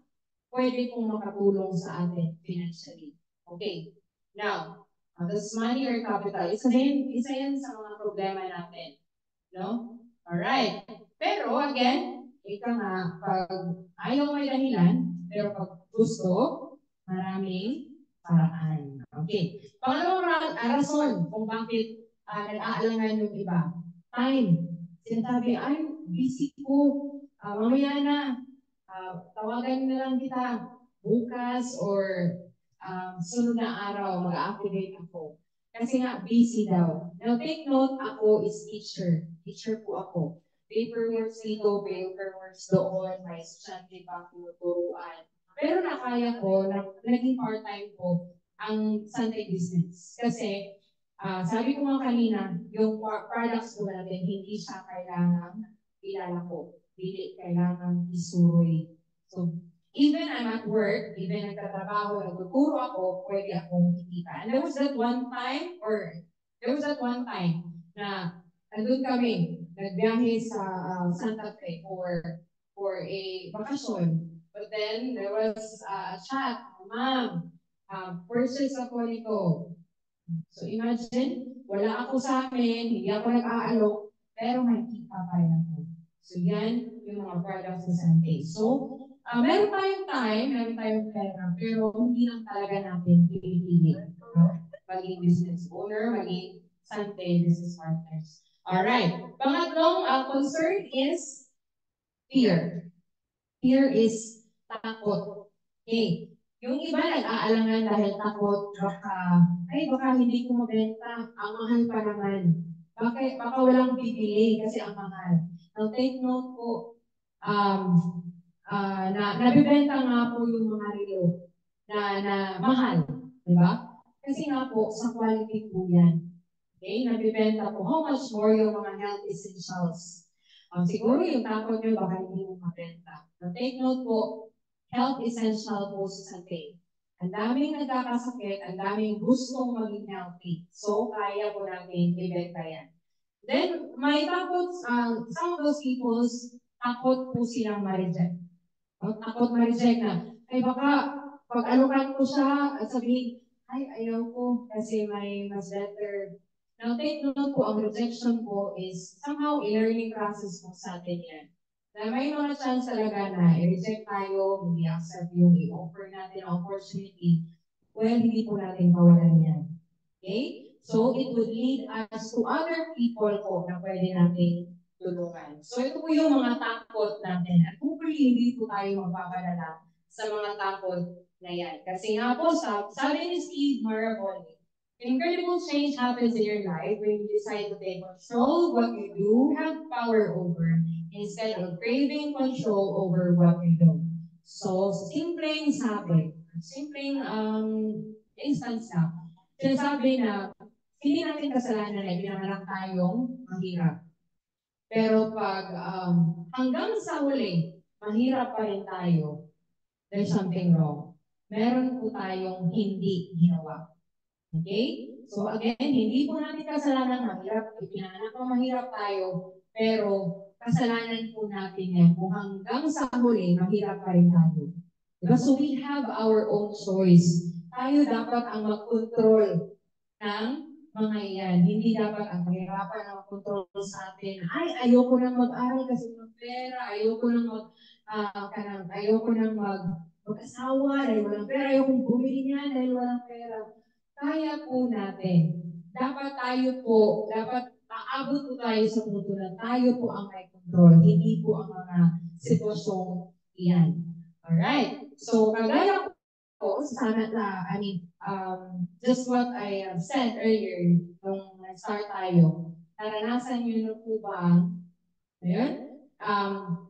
pwede pong makatulong sa atin financially? Okay. Now, this money or capital, isa yan sa mga problema natin. No? Alright. Pero again, ika nga, pag ayaw may dahilan, pero pag gusto, maraming paraan. Okay. Pangalawang rason kung bakit nag-aalangan yung iba. Time. Sinasabi, ay, busy ko. Mamaya na. Tawagan na lang kita bukas or sunod na araw, mag-activate ako. Kasi nga, busy daw. Now, take note, ako is teacher. Teacher po ako. Paperworks dito, paperworks doon, may estudyante pa tinuturuan. Pero nakaya ko, naging part-time ko ang Sunday business. Kasi, sabi ko nga kanina, yung products ko natin, hindi siya kailangan kilala ko. Hindi kailangan isuroy. So, even I'm at work, even nagtatrabaho, nagtuturo ako, pwede akong kikita. And there was that one time na nandun kami, nagbiyahe sa Santa Fe for a bakasyon. But then there was a chat, ma'am, purchase ako nito. So imagine, wala ako sa amin, hindi ako nag-aalok, pero may kita pa rin ako. So yan yung mga products sa Sunday. So, meron tayong time, meron tayong pera, pero hindi lang talaga natin pinipili. Maging business owner, maging Sunday business partners. Alright. Pangatlong concern is fear. Fear is takot. Okay. Yung iba nag-aalangan dahil takot, baka hindi ko mabenta, ang mahal pa naman. baka walang bibili kasi ang mahal. Now take note po, nabibenta nga po yung mga relo na mahal, di ba? Kasi nga po, sa quality po yan. Okay, nabibenta po. How much more yung mga health essentials? Siguro yung takot nyo baka hindi mo mabenta. Now take note po, health essential po sa atin. Ang daming nagkakasakit, ang daming gustong maging healthy. So, kaya po natin ibenta yan. Then, may takot, some of those people, takot po silang ma-reject. Takot ma-reject na. Ay baka, pag-alokan ko siya at sabihin, ay ayaw ko kasi may mas better. Now, take note po, ang rejection po is somehow a learning process po sa atin yan. Na may mga chance talaga na i-reject tayo, hindi accept yung i-offer natin ang opportunity. Well, hindi po natin kawalan yan. Okay? So, it would lead us to other people po na pwede natin tulungan. So, ito po yung mga takot natin. At hopefully, hindi po tayo magpapadala sa mga takot na yan. Kasi nga po, sabi ni Steve Maraboli, incredible change happens in your life when you decide to take control what you do, have power over, instead of craving control over what you don't. So, simpleng sabi, simpleng instance na, sinasabi na hindi natin kasalanan na pinanganak tayong mahirap. Pero pag hanggang sa huli, mahirap pa rin tayo, there's something wrong. Meron po tayong hindi ginawa. Okay? So again, hindi po natin kasalanan mahirap, ipinanganak na mahirap tayo, pero kasalanan po natin yan kung hanggang sa huli, mahirap pa rin tayo. Diba? So we have our own choice. Tayo dapat ang mag-control ng mga yan. Hindi dapat ang mahirapan ang mag-control sa atin. Ay, ayoko nang mag-aral kasi ng pera, ayoko nang mag-asawa dahil walang pera, ayoko bumili niyan dahil walang pera. Kaya po natin. Dapat aabot po tayo sa punto na tayo po ang may control, hindi po ang mga sitwasyong iyan. Alright. So, kagaya po, just what I said earlier, nung nag-start tayo, naranasan nyo na po ba,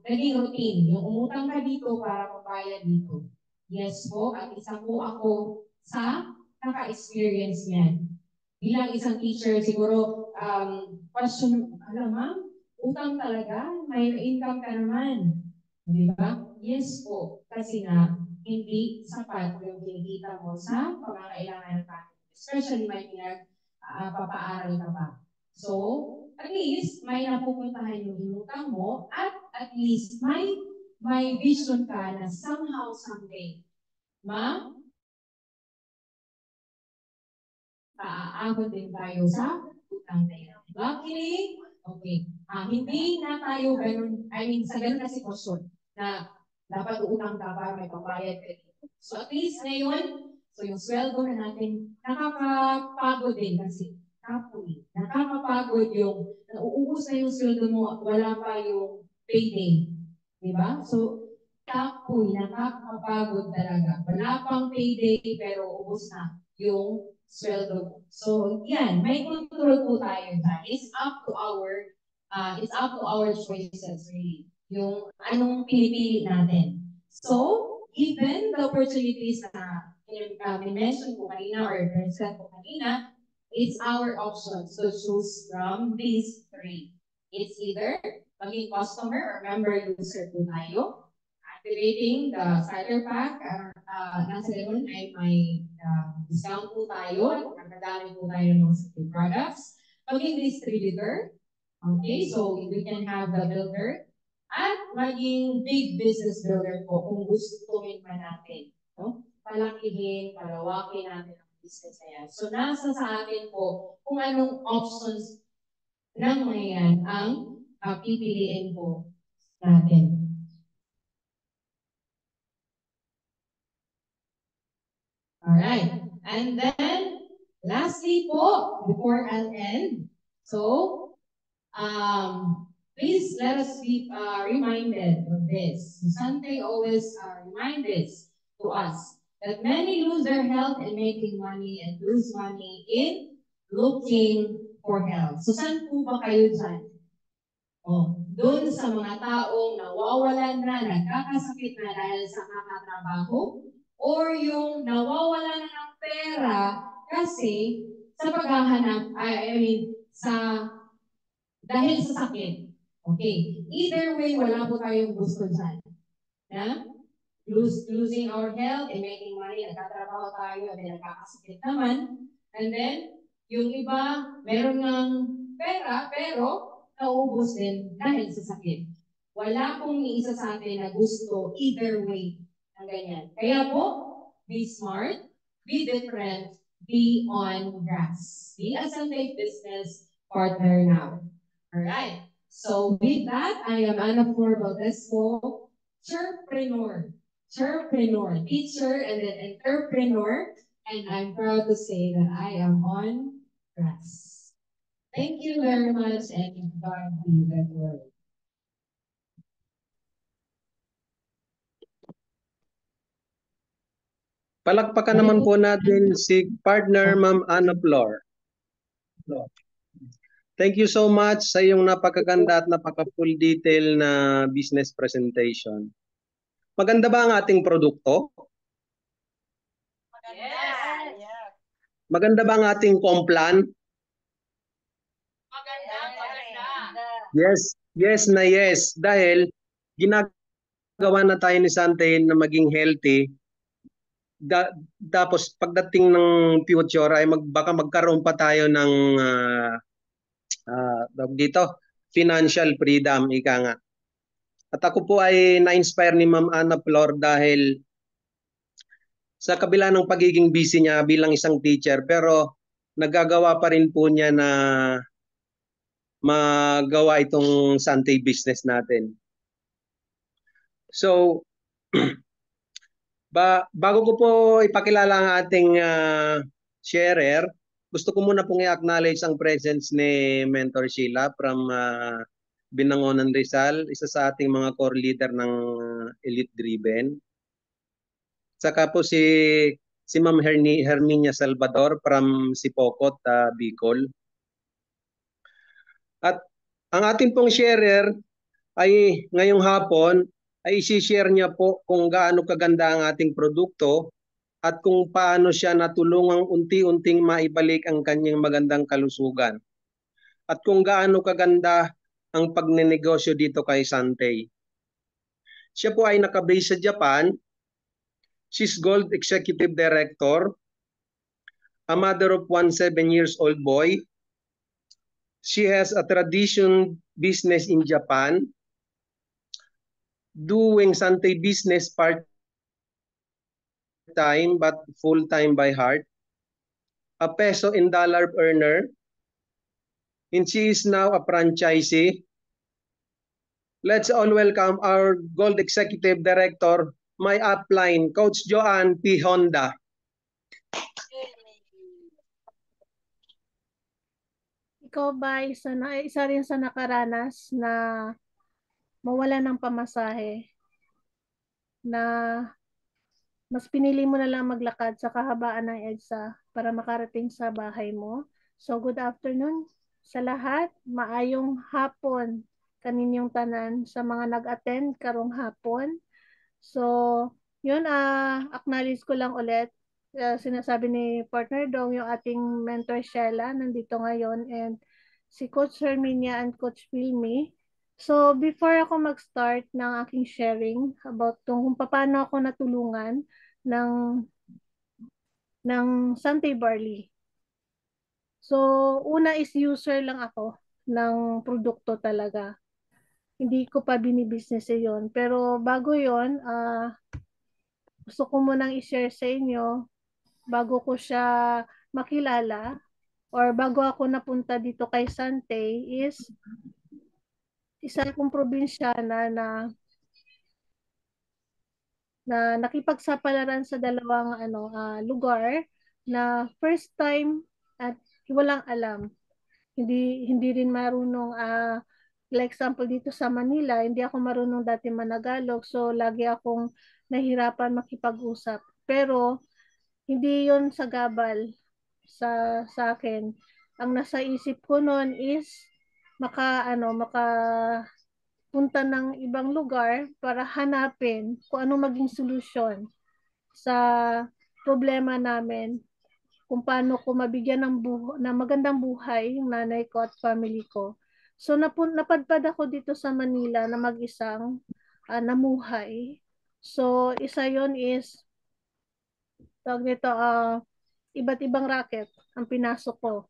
naging routine, yung umutang ka dito para magbayad dito. Yes po, at isa po ako sa naka-experience niyan. Bilang isang teacher, siguro, question, ma'am, utang talaga? May income ka naman. Di ba? Yes po. Kasi nga, hindi sapat yung kinikita mo sa pangangailangan ng family. Especially may papaaral ka pa. So, at least, may napupuntahan yung inutang mo at least may vision ka na somehow, someday, aabot din tayo sa utang na yan. Luckily, okay. Hindi na tayo ganun, sa ganun na sitwasyon na dapat uutang ka para may pambayad ka dito. So at least ngayon, so yung sweldo na natin, nakakapagod din kasi nakakapagod yung, nauubos na yung sweldo mo, wala pa yung payday. Diba? So, nakakapagod talaga. Wala pang payday pero ubos na yung sweldo. So, yan, may control po tayo dyan. It's up to our choices, really. Yung anong pinipili natin. So, given the opportunities na mention ko kanina or present ko kanina, it's our options to choose from these three. It's either maging customer or member user po tayo, activating the starter pack, nasa ganun ay may discount po tayo, magkadami po tayo ng mga products. Maging distributor, okay, so we can have the builder, at maging big business builder po kung gustuin man natin. No? Palakihin, palawakin natin ang business na yan. So nasa sa atin po kung anong options ng mga yan ang pipiliin po natin. Alright. And then, lastly po, before I'll end, so, please let us be reminded of this. Sante always remind this to us, that many lose their health in making money and lose money in looking for health. So saan po ba kayo dyan? Doon sa mga taong nawawalan na, nagkakasakit na dahil sa kakatrabaho, or yung nawawalan na ng pera kasi sa paghahanap, dahil sa sakit. Okay. Either way, wala po tayong gusto dyan. Na? Losing our health and making money, nagkatrabaho tayo, and then nagkakasakit naman. And then, yung iba, meron ng pera, pero naubos din dahil sa sakit. Wala pong isa sa atin na gusto either way ng ganyan. Kaya po, be smart, be different, be on grass. Be a Sunday business partner now. Alright. So with that, I am Ana Flor Valdesco, Chirpreneur, teacher and then entrepreneur, and I'm proud to say that I am on grass. Thank you very much and God be the glory. Palakpakan naman po natin si partner Ma'am Ana Flor. Thank you so much sa iyong napakaganda at napaka-full detail na business presentation. Maganda ba ang ating produkto? Yes. Maganda ba ang ating complan? Maganda. Yes na yes. Dahil ginagawa na tayo ni Sante na maging healthy. Tapos pagdating ng future ay baka magkaroon pa tayo ng dito, financial freedom, ika nga. At ako po ay na-inspire ni Ma'am Ana Flor dahil sa kabila ng pagiging busy niya bilang isang teacher, pero nagagawa pa rin po niya na magawa itong Sunday business natin. So, bago ko po ipakilala ang ating sharer, gusto ko muna pong i-acknowledge ang presence ni Mentor Sheila from Binangonan Rizal, isa sa ating mga core leader ng Elite Driven. Saka po si Ma'am Herminia Salvador from Sipocot, Bicol. At ang ating pong sharer ay ngayong hapon ay isi-share niya po kung gaano kaganda ang ating produkto at kung paano siya natulungang unti-unting maibalik ang kanyang magandang kalusugan. At kung gaano kaganda ang pagnenegosyo dito kay Sante. Siya po ay nakabase sa Japan. She's Gold Executive Director, a mother of 17 years old boy. She has a tradition business in Japan, doing Sante business part-time but full-time by heart, a peso and dollar earner, and she is now a franchisee. Let's all welcome our Gold Executive Director, my upline, Coach Joanne P. Honda. Ikaw ba isa rin sa nakaranas na mawala ng pamasahe na mas pinili mo na lang maglakad sa kahabaan ng EDSA para makarating sa bahay mo? So good afternoon sa lahat. Maayong hapon kaninyong tanan sa mga nag-attend karong hapon. So yun, acknowledge ko lang ulit. Sinasabi ni Partner Dong, yung ating mentor Sheila nandito ngayon, and si Coach Herminia and Coach Wilmy. So before ako mag-start ng aking sharing about kung paano ako natulungan ng Sante Barley. So una is user lang ako ng produkto talaga. Hindi ko pa binibusiness yon. Pero bago yon, gusto ko munang i-share sa inyo bago ko siya makilala or bago ako napunta dito kay Sante is isa akong probinsyana na nakipagsapalaran sa dalawang lugar na first time at walang alam. Hindi rin marunong like example dito sa Manila, hindi ako marunong dati Managalog, so lagi akong nahirapan makipag-usap. Pero hindi 'yon sagabal sa akin ang nasa isip ko noon is maka punta ng ibang lugar para hanapin kung ano maging solusyon sa problema namin, kung paano ko mabigyan ng magandang buhay yung nanay ko at family ko. So napadpad ako dito sa Manila na mag-isang namuhay. So isa yon is tawag nito, iba't ibang racket ang pinasok ko.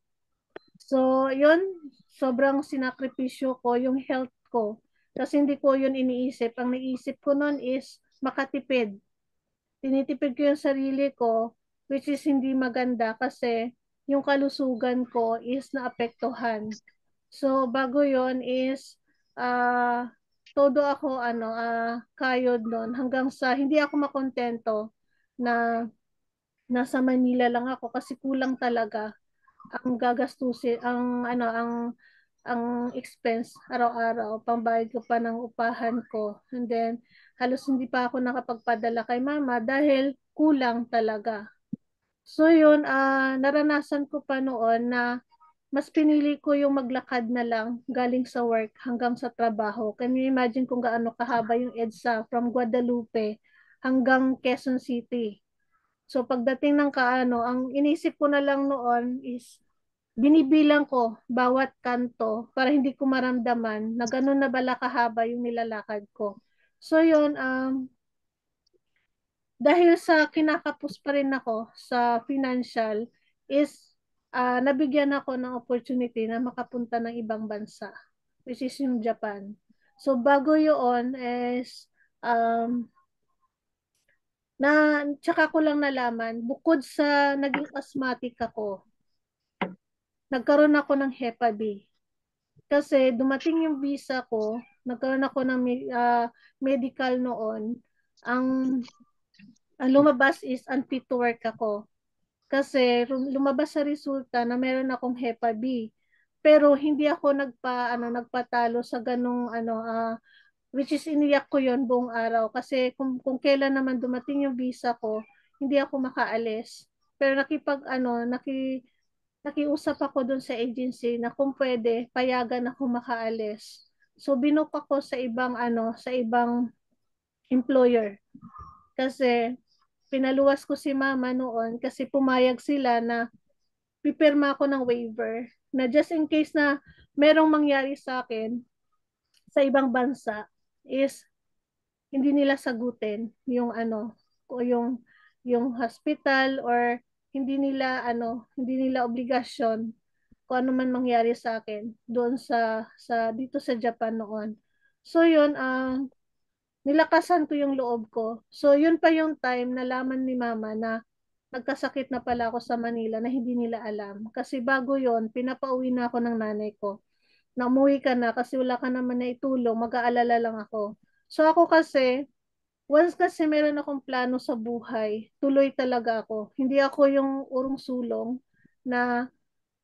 So, yun, sobrang sinakripisyo ko yung health ko. Kasi hindi ko yun iniisip. Ang naisip ko nun is makatipid. Tinitipid ko yung sarili ko, which is hindi maganda kasi yung kalusugan ko is naapektuhan. So, bago yun is, todo ako, kayod nun hanggang sa hindi ako makontento na nasa Manila lang ako kasi kulang talaga ang gagastusin, ang expense araw-araw, pambayad ko pa ng upahan ko. And then, halos hindi pa ako nakapagpadala kay mama dahil kulang talaga. So yun, naranasan ko pa noon na mas pinili ko yung maglakad na lang galing sa work hanggang sa trabaho. Can you imagine kung gaano kahaba yung EDSA from Guadalupe hanggang Quezon City? So pagdating ng ang inisip ko na lang noon is binibilang ko bawat kanto para hindi ko maramdaman na gano'n na bala kahaba yung nilalakad ko. So yun, dahil sa kinakapos pa rin ako sa financial is nabigyan ako ng opportunity na makapunta ng ibang bansa, which is yung Japan. So bago yun is tsaka ko lang nalaman, bukod sa naging asthmatic ako, nagkaroon ako ng Hepa B. Kasi dumating yung visa ko, nagkaroon ako ng medical noon. Ang lumabas is unfit to work ako. Kasi lumabas sa resulta na meron akong Hepa B. Pero hindi ako nagpatalo sa ganung which is iniyak ko yon buong araw. Kasi kung kailan naman dumating yung visa ko, hindi ako makaalis. Pero nakiusap ako dun sa agency na kung pwede, payagan ako makaalis. So binook ako sa ibang employer. Kasi pinaluwas ko si mama noon kasi pumayag sila na pipirma ako ng waiver na just in case na merong mangyari sa akin sa ibang bansa is hindi nila sagutin yung o yung hospital or hindi nila obligasyon kung ano man mangyari sa akin doon sa dito sa Japan noon. So yun, nilakasan ko yung loob ko. So yun pa yung time nalaman ni mama na nagkasakit na pala ako sa Manila na hindi nila alam. Kasi bago yon pinapauwi na ako ng nanay ko. Na umuwi ka na kasi wala ka naman na itulong, mag-aalala lang ako. So ako kasi, once kasi meron akong plano sa buhay, tuloy talaga ako. Hindi ako yung urong sulong na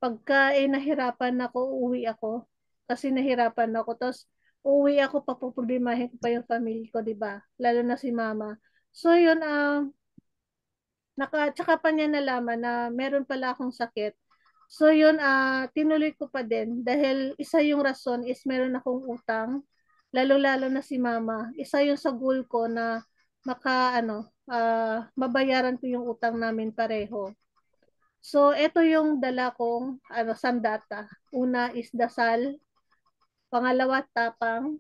pagka nahirapan ako, uuwi ako. Kasi nahirapan ako. Tapos uuwi ako, papoproblemahin ko pa yung family ko, di ba? Lalo na si mama. So yun, tsaka pa niya nalaman na meron pala akong sakit. So yun, tinuloy ko pa din dahil isa yung rason is meron akong utang, lalo-lalo na si mama. Isa yung sa goal ko na mabayaran ko yung utang namin pareho. So ito yung dala kong sandata. Una is dasal, pangalawa tapang,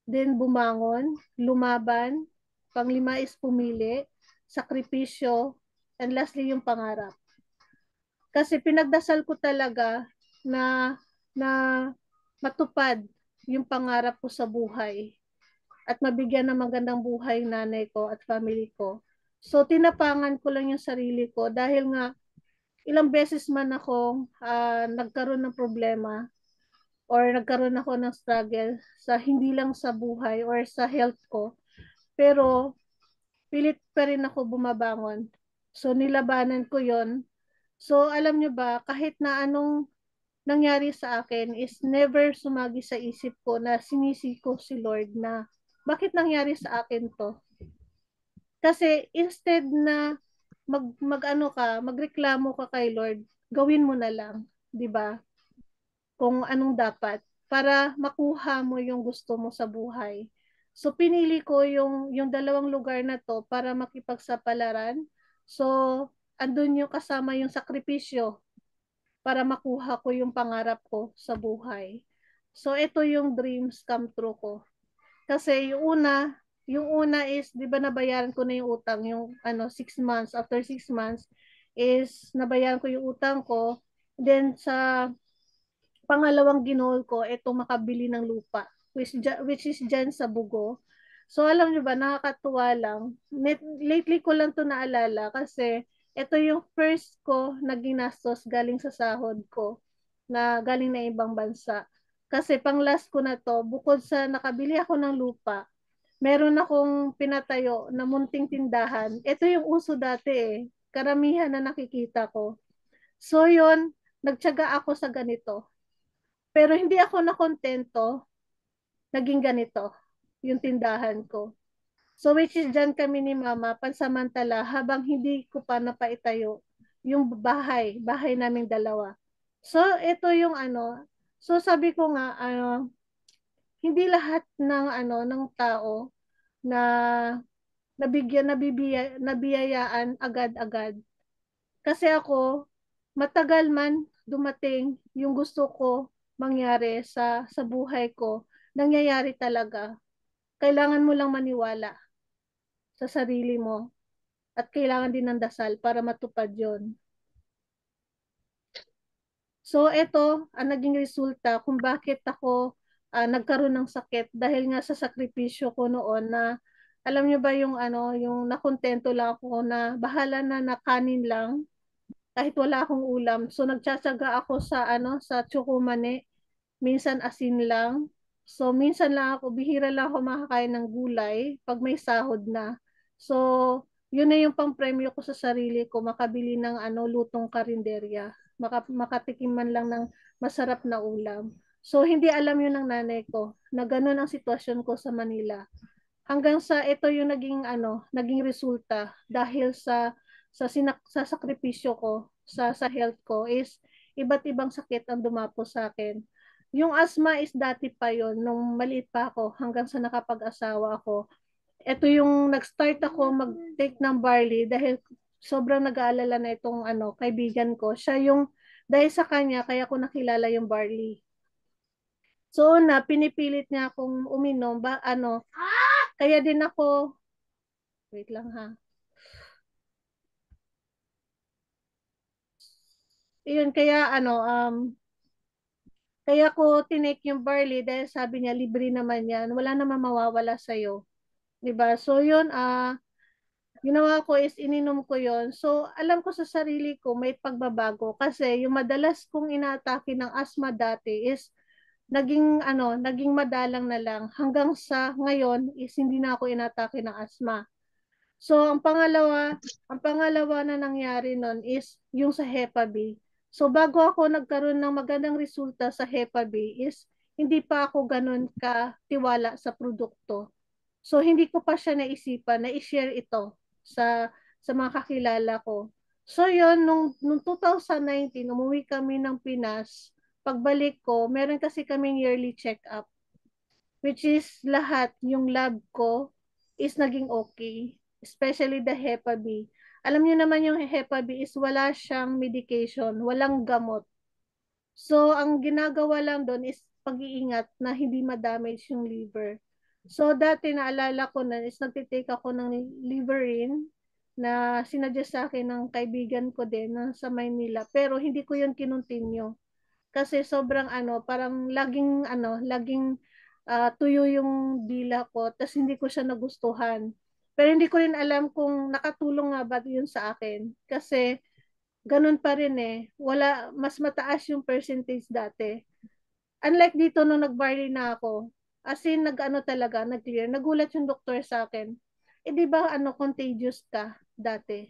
then bumangon, lumaban, panglima is pumili, sakripisyo, and lastly yung pangarap. Kasi pinagdasal ko talaga na matupad yung pangarap ko sa buhay at mabigyan ng magandang buhay nanay ko at family ko. So tinapangan ko lang yung sarili ko dahil nga ilang beses man ako nagkaroon ng problema or nagkaroon ako ng struggle sa hindi lang sa buhay or sa health ko. Pero pilit pa rin ako bumabangon. So nilabanan ko yon. So alam nyo ba, kahit na anong nangyari sa akin is never sumagi sa isip ko na sinisi ko si Lord na bakit nangyari sa akin to? Kasi instead na magreklamo ka kay Lord, gawin mo na lang, 'di ba? Kung anong dapat para makuha mo yung gusto mo sa buhay. So pinili ko yung dalawang lugar na to para makipagsapalaran. So andun yung kasama yung sakripisyo para makuha ko yung pangarap ko sa buhay. So ito yung dreams come true ko. Kasi yung una is 'di ba nabayaran ko na yung utang, yung 6 months, after 6 months is nabayaran ko yung utang ko. Then sa pangalawang ginol ko, itong makabili ng lupa, which is dyan sa Bugo. So alam nyo ba, nakakatuwa lang. Lately ko lang to naalala kasi ito yung first ko na ginastos galing sa sahod ko na galing na ibang bansa. Kasi pang last ko na to, bukod sa nakabili ako ng lupa, meron akong pinatayo na munting tindahan. Ito yung uso dati eh. Karamihan na nakikita ko. So yun, nagtiyaga ako sa ganito. Pero hindi ako nakontento, naging ganito yung tindahan ko. So which is dyan kami ni Mama, pansamantala habang hindi ko pa napaitayo yung bahay naming dalawa. So ito yung so sabi ko nga, hindi lahat ng ng tao na nabiyayaan agad-agad. Kasi ako, matagal man dumating yung gusto ko mangyari sa buhay ko, nangyayari talaga. Kailangan mo lang maniwala sa sarili mo at kailangan din ng dasal para matupad yon. So ito ang naging resulta kung bakit ako nagkaroon ng sakit dahil nga sa sakripisyo ko noon na alam niyo ba yung nakontento lang ako na bahala na kanin lang kahit wala akong ulam. So nagtsatsaga ako sa tsukumane, minsan asin lang. So minsan lang ako, bihira lang ako makakain ng gulay pag may sahod na. So yun na yung pangpremyo ko sa sarili ko, makabili ng lutong karinderya. Makatikim man lang ng masarap na ulam. So hindi alam yun ng nanay ko na ganun ang sitwasyon ko sa Manila. Hanggang sa ito yung naging resulta dahil sa sakripisyo ko sa health ko is iba't ibang sakit ang dumapo sa akin. Yung asthma is dati pa yon nung maliit pa ako hanggang sa nakapag-asawa ako. Ito yung nag-start ako mag-take ng barley dahil sobrang nag-aalala na itong kaibigan ko. Siya yung dahil sa kanya kaya ko nakilala yung barley. So na pinipilit niya akong uminom kaya din ako wait lang ha. Iyon kaya kaya ko tinake yung barley dahil sabi niya libre naman yan, wala naman mawawala sa iyo. 'Di ba? So yun ginawa ko is ininom ko yon. So alam ko sa sarili ko may pagbabago kasi yung madalas kong inaatake ng asthma dati is naging madalang na lang hanggang sa ngayon is hindi na ako inatake ng asthma. So ang pangalawa na nangyari nun is yung sa Hepa B. So bago ako nagkaroon ng magandang resulta sa Hepa B is hindi pa ako ganun katiwala sa produkto. So hindi ko pa siya naisipan na i-share ito sa mga kakilala ko. So yon nung 2019 umuwi kami ng Pinas. Pagbalik ko, meron kasi kaming yearly check-up which is lahat yung lab ko is naging okay, especially the Hepa B. Alam niyo naman yung Hepa B is wala siyang medication, walang gamot. So ang ginagawa lang doon is pag-iingat na hindi ma-damage yung liver. So dati naalala ko na is nagtitake ako ng Liverin na sinadya sa akin ng kaibigan ko din na sa Maynila pero hindi ko yun kinontinue kasi sobrang parang laging tuyo yung dila ko, tapos hindi ko siya nagustuhan. Pero hindi ko rin alam kung nakatulong nga ba yun sa akin. Kasi ganun pa rin eh. Mas mataas yung percentage dati. Unlike dito nung nag-barley na ako, as in talaga, nag-clear. Nagulat yung doktor sa akin. Eh di ba contagious ka dati?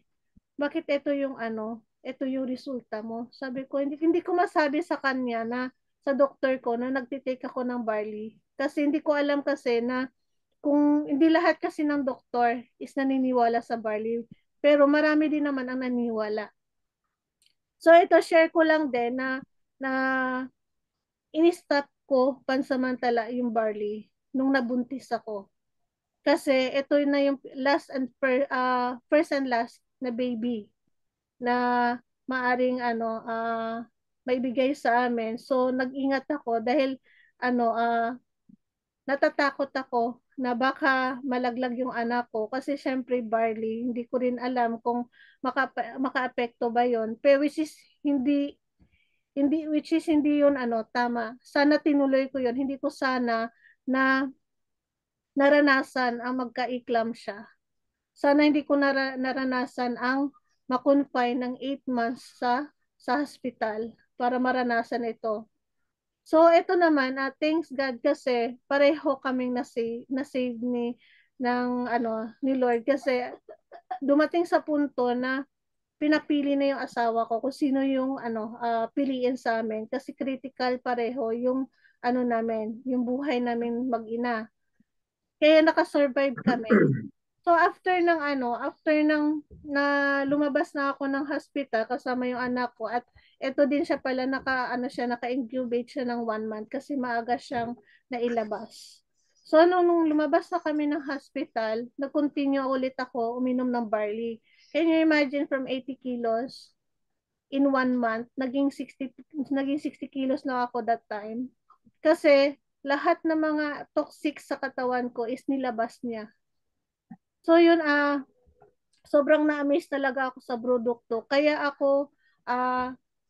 Bakit ito yung resulta mo? Sabi ko, hindi ko masabi sa kanya na sa doktor ko na nagtitake ako ng barley. Kasi hindi ko alam kasi na kung hindi lahat kasi ng doktor is naniniwala sa barley. Pero marami din naman ang naniniwala. So ito share ko lang din na ini-stop ko pansamantala yung barley nung nabuntis ako. Kasi ito na yung first and last na baby na maaring maibigay sa amin. So nag-ingat ako dahil ano natatakot ako na baka malaglag yung anak ko kasi syempre barley, hindi ko rin alam kung maka-apekto ba yon. Pero hindi yun tama. Sana tinuloy ko yun. Hindi ko sana na naranasan ang magka-eclampsia. Sana hindi ko naranasan ang ma-confine ng 8 months sa hospital para maranasan ito. So ito naman, thanks God kasi pareho kaming na-save ni Lord kasi dumating sa punto na pinapili na yung asawa ko kung sino yung piliin sa amin kasi critical pareho yung namin, yung buhay namin mag-ina. Kaya nakasurvive kami. So after ng na lumabas na ako ng hospital kasama yung anak ko at ito din siya pala naka-incubate siya ng 1 month kasi maaga siyang nailabas. So nung lumabas na kami ng hospital, nag-continue ulit ako uminom ng barley. Can you imagine from 80 kilos in 1 month, naging 60 kilos na ako that time. Kasi lahat ng mga toxic sa katawan ko is nilabas niya. So yun sobrang na-amaze talaga ako sa produkto. Kaya ako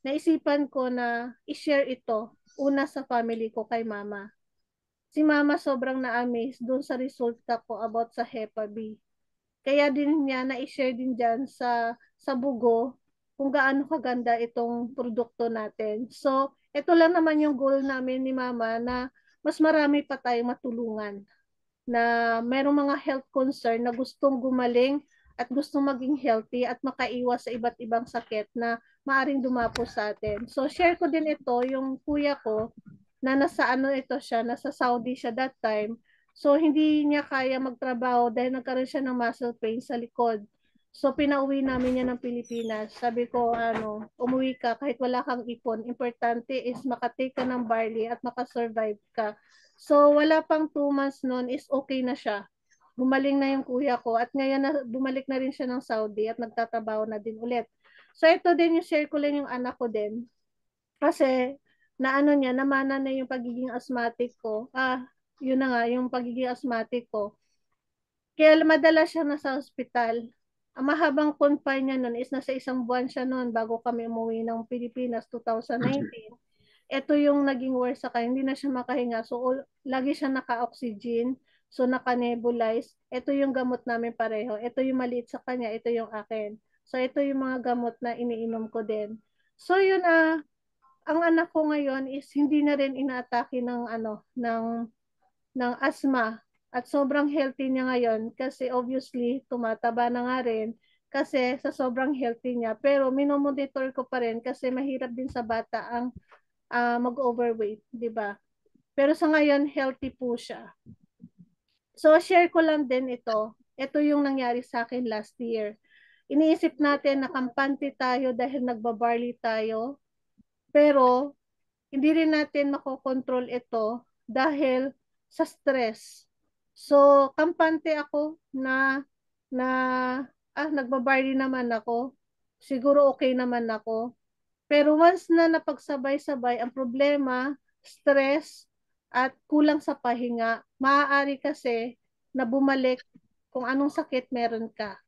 naisipan ko na i-share ito una sa family ko kay mama. Si mama sobrang na-amaze dun sa resulta ko about sa Hepa B. Kaya din niya na-share din dyan sa Bugo kung gaano kaganda itong produkto natin. So, ito lang naman yung goal namin ni mama na mas marami pa tayong matulungan na merong mga health concern na gustong gumaling at gustong maging healthy at makaiwas sa iba't ibang sakit na maaring dumapo sa atin. So share ko din ito, yung kuya ko na nasa nasa Saudi siya that time. So hindi niya kaya magtrabaho dahil nagkaroon siya ng muscle pain sa likod. So pinauwi namin niya ng Pilipinas. Sabi ko, umuwi ka kahit wala kang ipon. Importante is makatake ka ng barley at makasurvive ka. So wala pang 2 months noon is okay na siya. Gumaling na yung kuya ko at ngayon bumalik na rin siya ng Saudi at nagtatrabaho na din ulit. So ito din yung share ko lang yung anak ko din. Kasi namana na yung pagiging asthmatic ko. Yun na nga, yung pagiging asthmatic ko. Kaya madalas siya nasa hospital. Ang mahabang confine niya noon is nasa 1 buwan siya noon bago kami umuwi ng Pilipinas 2019. Ito yung naging worse sa kanya, hindi na siya makahinga. So, lagi siya naka-oxygen, so naka-nebulize. Ito yung gamot namin pareho. Ito yung maliit sa kanya, ito yung akin. So, ito yung mga gamot na iniinom ko din. So, yun ang anak ko ngayon is hindi na rin inaatake ng asthma. At sobrang healthy niya ngayon kasi obviously tumataba na nga rin kasi sa sobrang healthy niya. Pero minomonitor ko pa rin kasi mahirap din sa bata ang mag-overweight, di ba? Pero sa ngayon, healthy po siya. So, share ko lang din ito. Ito yung nangyari sa akin last year. Iniisip natin na kampante tayo dahil nagbabarley tayo. Pero, hindi rin natin makokontrol ito dahil sa stress. So, kampante ako na nagbabarley naman ako. Siguro okay naman ako. Pero once na napagsabay-sabay ang problema, stress, at kulang sa pahinga, maaari kasi na bumalik kung anong sakit meron ka.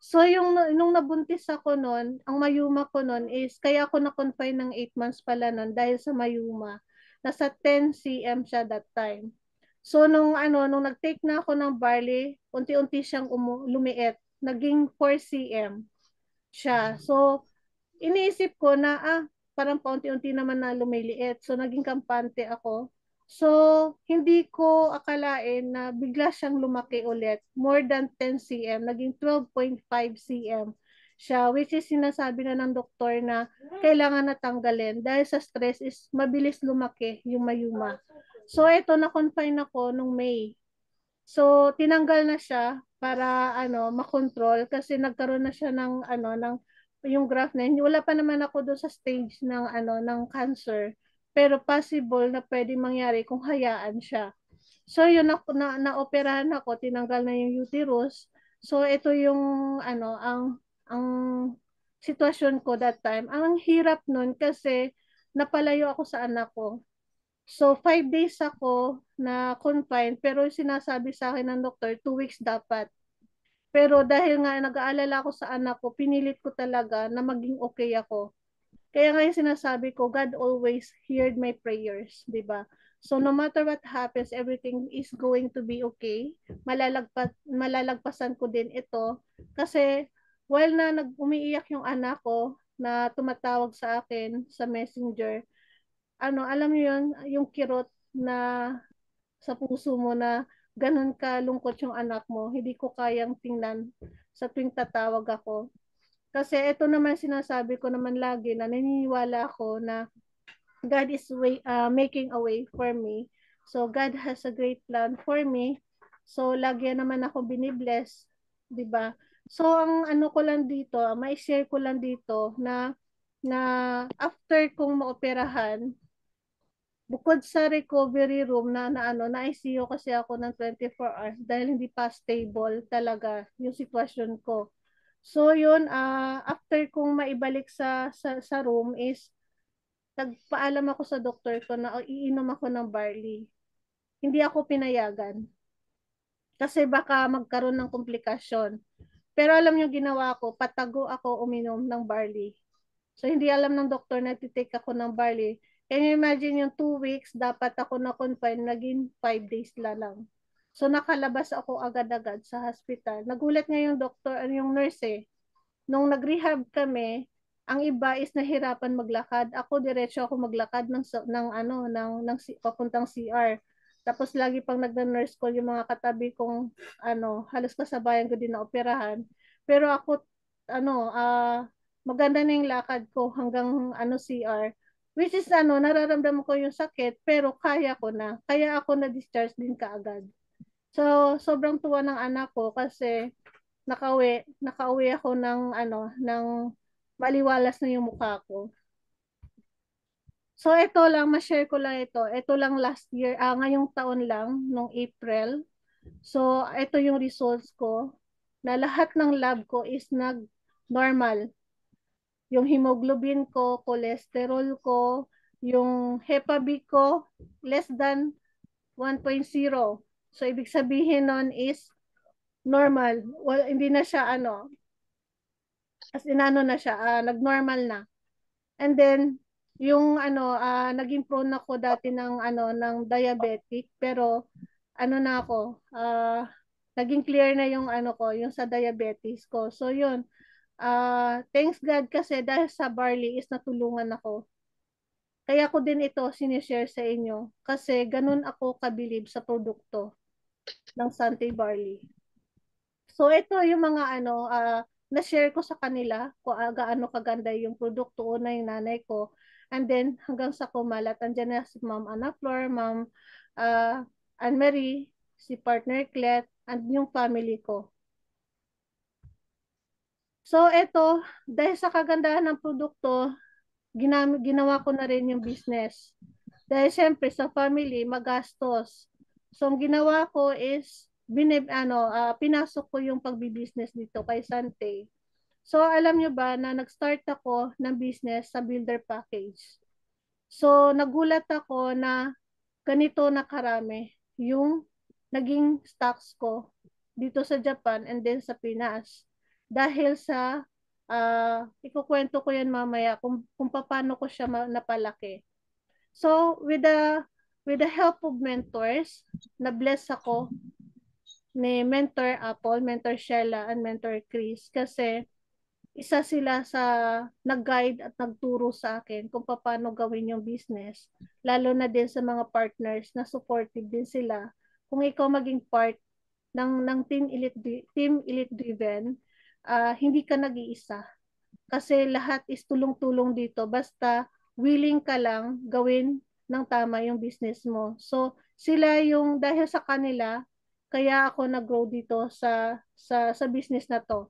So nung nabuntis ako noon, ang mayuma ko noon is, kaya ako na-confine ng 8 months pala noon dahil sa mayuma. Nasa 10 cm siya that time. So nung nag-take na ako ng barley, unti-unti siyang lumiit. Naging 4 cm siya. So iniisip ko na parang paunti-unti naman na lumiliit. So naging kampante ako. So hindi ko akalain na bigla siyang lumaki ulit. More than 10 cm, naging 12.5 cm siya, which is sinasabi na ng doktor na kailangan natanggalin dahil sa stress is mabilis lumaki yung mayuma. So ito na-confine ako nung May. So tinanggal na siya para makontrol kasi nagkaroon na siya ng yung graph na yun. Wala pa naman ako doon sa stage ng ng cancer. Pero possible na pwedeng mangyari kung hayaan siya. So yun ako naoperahan ako, tinanggal na yung uterus. So ito yung ang sitwasyon ko that time. Ang hirap nun kasi napalayo ako sa anak ko. So 5 days ako na confined pero sinasabi sa akin ng doktor 2 weeks dapat. Pero dahil nga nag-aalala ako sa anak ko, pinilit ko talaga na maging okay ako. Kaya nga yung sinasabi ko, God always heard my prayers, di ba? So no matter what happens, everything is going to be okay. Malalagpasan ko din ito. Kasi while na umiiyak yung anak ko na tumatawag sa akin sa messenger, alam mo yun, yung kirot na sa puso mo na ganun ka lungkot yung anak mo, hindi ko kayang tingnan sa tuwing tatawag ako. Kasi ito naman sinasabi ko naman lagi na naniniwala ako na God is making a way for me. So God has a great plan for me. So lagi naman ako binibless, 'di ba? So ang ano ko lang dito, may share ko lang dito na after kong maoperahan, bukod sa recovery room na ICU kasi ako ng 24 hours dahil hindi pa stable talaga yung sitwasyon ko. So yun, after kong maibalik sa room is nagpaalam ako sa doktor ko na iinom ako ng barley. Hindi ako pinayagan kasi baka magkaroon ng komplikasyon. Pero alam niyo ginawa ko, patago ako uminom ng barley. So hindi alam ng doktor na titake ako ng barley. Can you imagine yung 2 weeks, dapat ako na-confine, naging 5 days lang. So nakalabas ako agad-agad sa hospital. Nagulat nga yung doktor, yung nurse nung nag-rehab kami, ang iba is nahirapan maglakad. Ako diretso ako maglakad papuntang CR. Tapos lagi pang nagna-nurse call yung mga katabi kong halos kasabayan ko din na operahan. Pero ako maganda na yung lakad ko hanggang CR. Which is nararamdaman ko yung sakit pero kaya ko na. Kaya ako na-discharge din kaagad. So sobrang tuwa ng anak ko kasi nakauwi ako ng maliwalas na yung mukha ko. So ito lang, ma-share ko lang ito. Ito lang last year, ngayong taon lang, nung April. So ito yung results ko na lahat ng lab ko is nag-normal. Yung hemoglobin ko, cholesterol ko, yung Hepa B ko, less than 1.0. So ibig sabihin nun is normal. Well, hindi na siya as in na siya, nag-normal na. And then yung naging prone ako dati ng diabetic pero na ako, naging clear na yung yung sa diabetes ko. So yun, thanks God kasi dahil sa barley is natulungan ako. Kaya ko din ito sinishare sa inyo kasi ganun ako kabilib sa produkto ng Sante Barley. So ito yung mga na-share ko sa kanila kung gaano kaganda yung produkto. Una yung nanay ko. And then hanggang sa kumalat, andyan na si Ma'am Ana Flor, Ma'am Anne Marie, si partner Clet, and yung family ko. So ito, dahil sa kagandahan ng produkto, ginawa ko na rin yung business. Dahil syempre sa family, magastos. So ang ginawa ko is pinasok ko yung pagbi-business dito kay Sante. So alam nyo ba na nag-start ako ng business sa builder package. So nagulat ako na ganito na karami yung naging stocks ko dito sa Japan and then sa Pinas. Dahil sa ikukwento ko yan mamaya kung paano ko siya napalaki. So with the help of mentors, na-bless ako ni Mentor Apple, Mentor Sheila, and Mentor Chris kasi isa sila sa nag-guide at nagturo sa akin kung paano gawin yung business. Lalo na din sa mga partners na supportive din sila. Kung ikaw maging part ng Team Elite Driven, hindi ka nag-iisa. Kasi lahat is tulong-tulong dito. Basta willing ka lang gawin ng tama yung business mo. So, sila yung dahil sa kanila, kaya ako nag-grow dito sa business na to.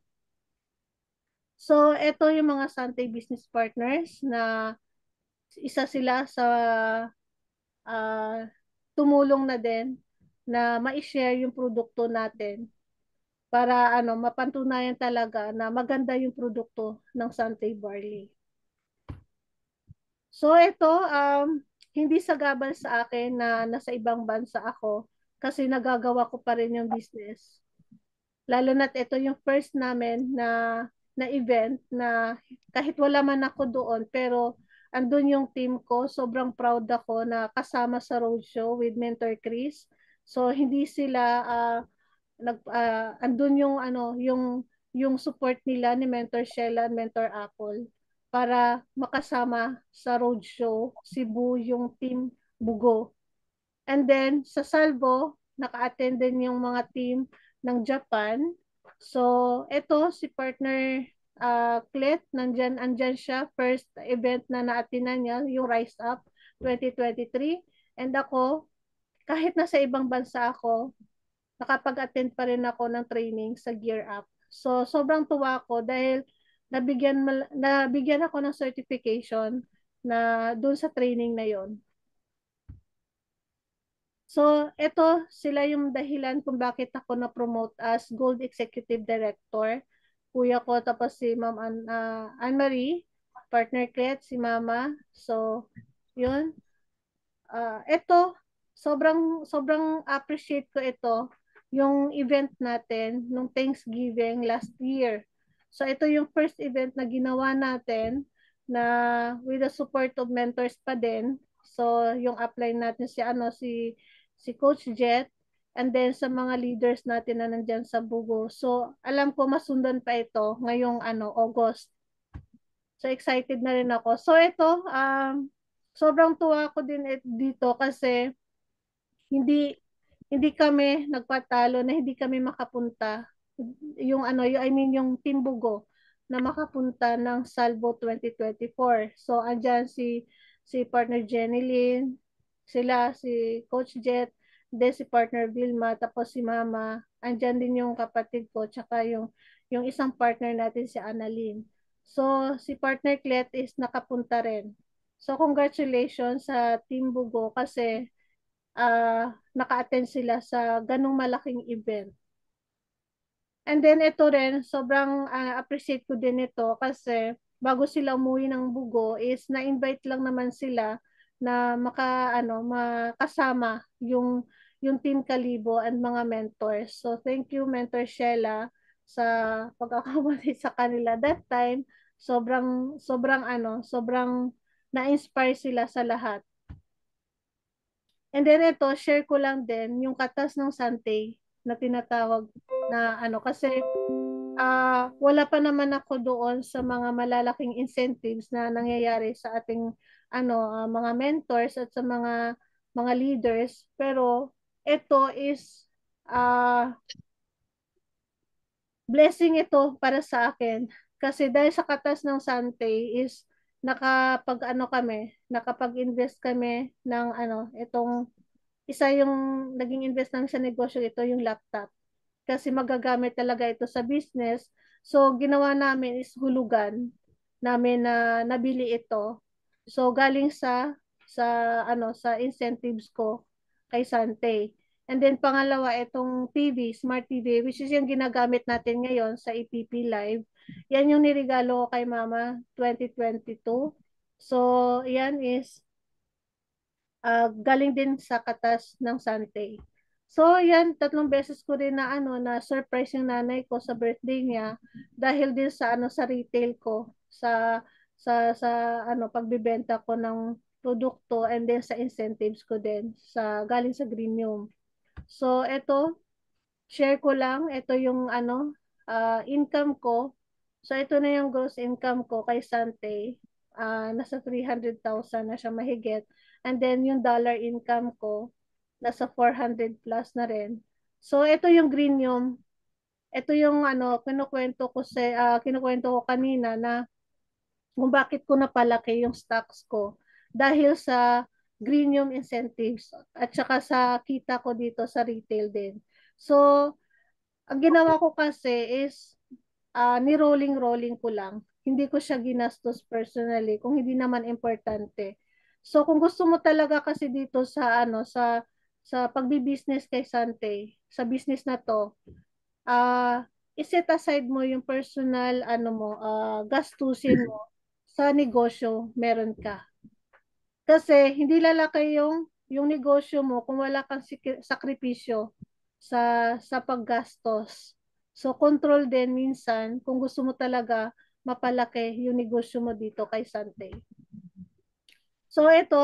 So, ito yung mga Sante business partners na isa sila sa tumulong na din na ma-share yung produkto natin para mapatunayan talaga na maganda yung produkto ng Sante Barley. So ito, hindi sagabal sa akin na nasa ibang bansa ako kasi nagagawa ko pa rin yung business. Lalo na't ito yung first namin na event na kahit wala man ako doon pero andun yung team ko. Sobrang proud ako na kasama sa roadshow with Mentor Chris. So hindi sila andun yung support nila ni Mentor Sheila and Mentor Apple para makasama sa roadshow Cebu yung team Bugo. And then sa Salvo, naka-attend din yung mga team ng Japan. So ito si partner Clet, andyan siya, first event na na-attendan niya, yung Rise Up 2023. And ako, kahit nasa ibang bansa ako, nakapag-attend pa rin ako ng training sa Gear Up. So, sobrang tuwa ako dahil nabigyan ako ng certification na doon sa training na yon. So, ito sila yung dahilan kung bakit ako na-promote as Gold Executive Director. Kuya ko, tapos si Ma'am Anne-Marie, partner Clet, si Mama. So, yun. Ito, sobrang appreciate ko ito, yung event natin nung Thanksgiving last year. So ito yung first event na ginawa natin na with the support of mentors pa din. So yung upline natin si Coach Jet and then sa mga leaders natin na nandiyan sa Bugo. So alam ko masundan pa ito ngayong August. So excited na rin ako. So ito sobrang tuwa ko din dito kasi hindi hindi kami nagpatalo na hindi kami makapunta yung Team Bugo na makapunta ng Salvo 2024. So andyan si partner Jenny Lynn, sila si Coach Jet, then si partner Vilma, tapos si Mama, andyan din yung kapatid ko, tsaka yung isang partner natin si Annalyn. So si partner Clet is nakapunta rin. So congratulations sa Team Bugo kasi naka-attend sila sa ganung malaking event. And then ito rin, sobrang appreciate ko din ito kasi bago sila umuwi ng Bugo is na-invite lang naman sila na makasama yung Team Kalibo and mga mentors. So thank you Mentor Sheila sa pag-accommodate sa kanila that time. Sobrang na-inspire sila sa lahat. And then ito, share ko lang din yung katas ng Sante na tinatawag na kasi wala pa naman ako doon sa mga malalaking incentives na nangyayari sa ating mga mentors at sa mga leaders, pero ito is blessing ito para sa akin kasi dahil sa katas ng Sante is nakapag-invest kami ng itong isa yung naging invest namin sa negosyo ito yung laptop kasi magagamit talaga ito sa business. So ginawa namin is hulugan namin na nabili ito. So galing sa incentives ko kay Sante. And then pangalawa itong TV, Smart TV, which is yung ginagamit natin ngayon sa EPP Live. Yan yung nirigalo ko kay Mama 2022. So yan is galing din sa katas ng Sante. So yan, 3 beses ko rin na surprise yung nanay ko sa birthday niya dahil din sa retail ko sa pagbebenta ko ng produkto and then sa incentives ko din galing sa Greenyum. So ito, share ko lang, ito yung income ko. So ito na yung gross income ko kay Sante. Nasa 300,000 na siya mahigit. And then yung dollar income ko, nasa 400 plus na rin. So ito yung Greenyum. Ito yung kinukwento ko kanina na kung bakit ko napalaki yung stocks ko dahil sa Greenyum incentives at saka sa kita ko dito sa retail din. So ang ginawa ko kasi is ni-rolling ko lang. Hindi ko siya ginastos personally kung hindi naman importante. So kung gusto mo talaga kasi dito sa sa pagbi-business kay Sante, sa business na to, iset aside mo yung personal gastusin mo sa negosyo, meron ka. Kasi hindi lalaki yung negosyo mo kung wala kang sakripisyo sa paggastos. So control din minsan kung gusto mo talaga mapalaki yung negosyo mo dito kay Sante. So ito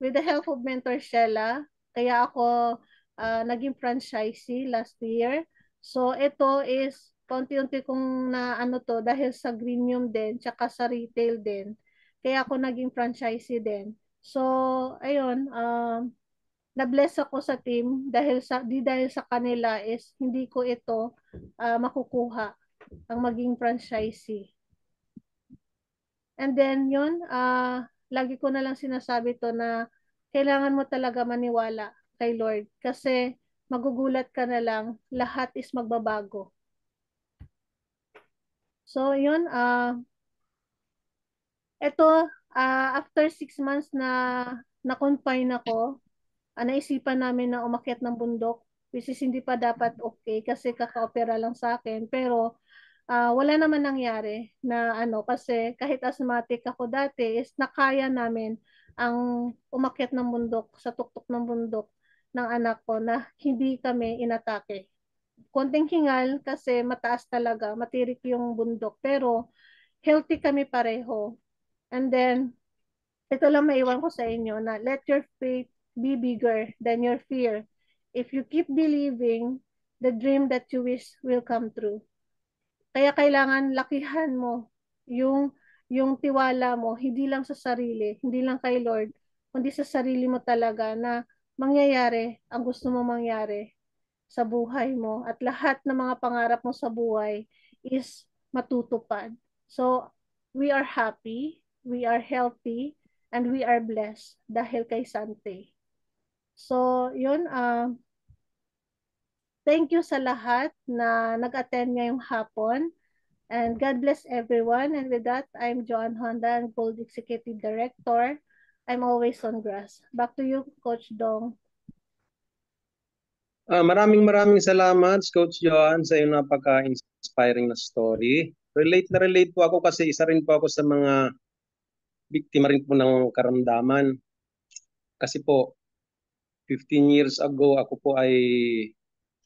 with the help of Mentor Sheila, kaya ako naging franchisee last year. So ito is konti-unti kong na to dahil sa Greenium din tsaka sa retail din. Kaya ako naging franchisee din. So ayun, na-bless ako sa team dahil sa kanila is hindi ko ito makukuha ang maging franchisee. And then yun, lagi ko na lang sinasabi to na kailangan mo talaga maniwala kay Lord kasi magugulat ka na lang, lahat is magbabago. So yun, after 6 months na-confine ako, naisipan namin na umakyat ng bundok, which is hindi pa dapat okay kasi kaka-opera lang sa akin. Pero wala naman nangyari na kasi kahit asthmatic ako dati is nakaya namin ang umakyat ng bundok sa tuktok ng bundok ng anak ko na hindi kami inatake. Konting hingal kasi mataas talaga, matirik yung bundok pero healthy kami pareho. And then ito lang maiwan ko sa inyo na let your faith be bigger than your fear. If you keep believing, the dream that you wish will come true. Kaya kailangan lakihan mo yung tiwala mo, hindi lang sa sarili, hindi lang kay Lord, kundi sa sarili mo talaga na mangyayari ang gusto mo mangyari sa buhay mo at lahat ng mga pangarap mo sa buhay is matutupad. So, we are happy, we are healthy, and we are blessed dahil kay Sante. So, yun, thank you sa lahat na nag-attend ngayong hapon. And God bless everyone. And with that, I'm Joan Honda, Gold Executive Director. I'm always on grass. Back to you, Coach Dong. Maraming salamat, Coach Joan, sa iyong napaka-inspiring na story. Relate po ako kasi isa rin po ako sa mga biktima rin po ng karamdaman. Kasi po, 15 years ago, ako po ay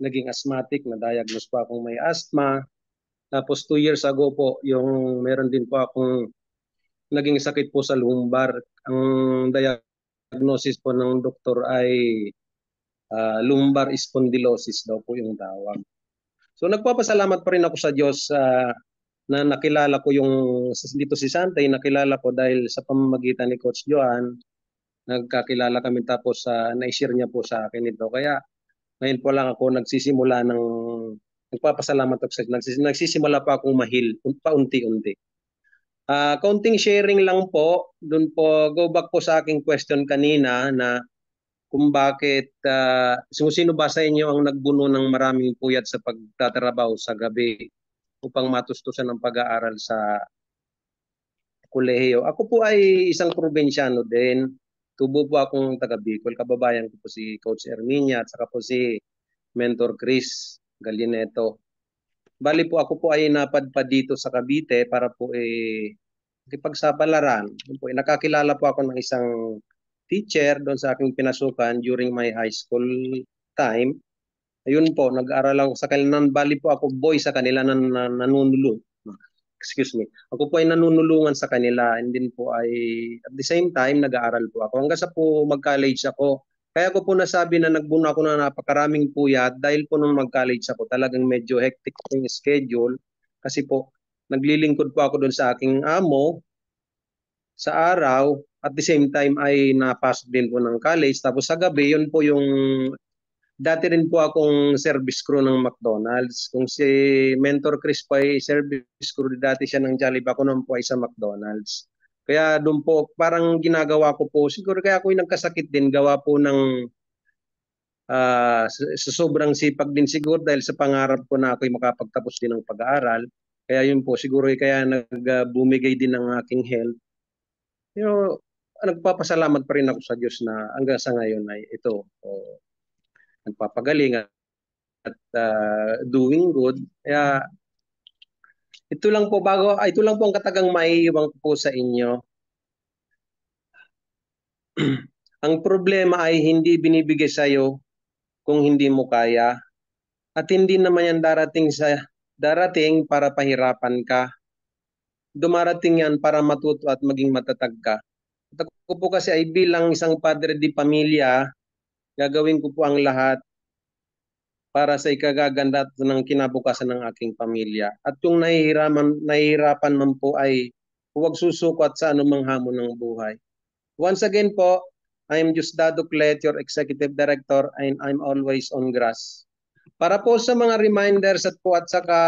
naging asthmatic, na-diagnose po akong may asthma. Tapos 2 years ago po, yung meron din po akong naging sakit po sa lumbar. Ang diagnosis po ng doktor ay lumbar spondylosis daw po yung tawag. So nagpapasalamat pa rin ako sa Diyos na nakilala ko dito si Sante, nakilala ko dahil sa pamamagitan ni Coach Joan, nagkakilala kami tapos na-share niya po sa akin ito. Kaya ngayon po lang ako nagpapasalamat ako nagsisimula pa akong mahil, paunti-unti. Kaunting sharing lang po, dun po, go back po sa aking question kanina na kung bakit, sino ba sa inyo ang nagbuno ng maraming puyat sa pagtatrabaho sa gabi upang matustusan ng pag-aaral sa kolehiyo? Ako po ay isang probinsyano din. Tubo po akong taga Bicol. Kababayan ko po si Coach Erminia at saka po si Mentor Chris Galineto. Bali po ako po ay napadpad dito sa Cavite para po ipagsapalaran. Nakakilala po ako ng isang teacher doon sa aking pinasukan during my high school time. Ayun po, nag-aaral ako sa kanila. Bali po ako boy sa kanila na nanunulong. Excuse me. Ako po ay nanunulungan sa kanila and then po ay at the same time nag-aaral po ako. Hanggang sa po mag-college ako. Kaya ko po nasabi na nagbuno ako na napakaraming puyat dahil po nung mag-college ako talagang medyo hectic yung schedule kasi po naglilingkod po ako doon sa aking amo sa araw at the same time ay napasok din po ng college. Tapos sa gabi, yun po yung dati rin po akong service crew ng McDonald's. Kung si Mentor Chris po ay service crew, dati siya ng Jollibee, ako naman po ay sa McDonald's. Kaya doon po, parang ginagawa ko po, siguro kaya ako yung nagkasakit din, gawa po ng Sa sobrang sipag din siguro dahil sa pangarap ko na ako'y makapagtapos din ng pag-aaral. Kaya yun po, siguro kaya nagbumigay din ng aking health. Pero nagpapasalamat pa rin ako sa Diyos na hanggang sa ngayon ay ito, nagpapagaling at doing good. Kaya ito lang po ang katagang maiiwan ko po sa inyo. Ang problema ay hindi binibigay sa iyo kung hindi mo kaya at hindi naman yan darating para pahirapan ka. Dumarating yan para matuto at maging matatag ka. At ako po kasi ay bilang isang padre di pamilya, gagawin ko po ang lahat para sa ikagaganda ng kinabukasan ng aking pamilya. At kung nahihirapan man po ay huwag susuko at sa anumang hamon ng buhay. Once again po, I am Diosdado Clet, your Executive Director, and I'm always on grass. Para po sa mga reminders at saka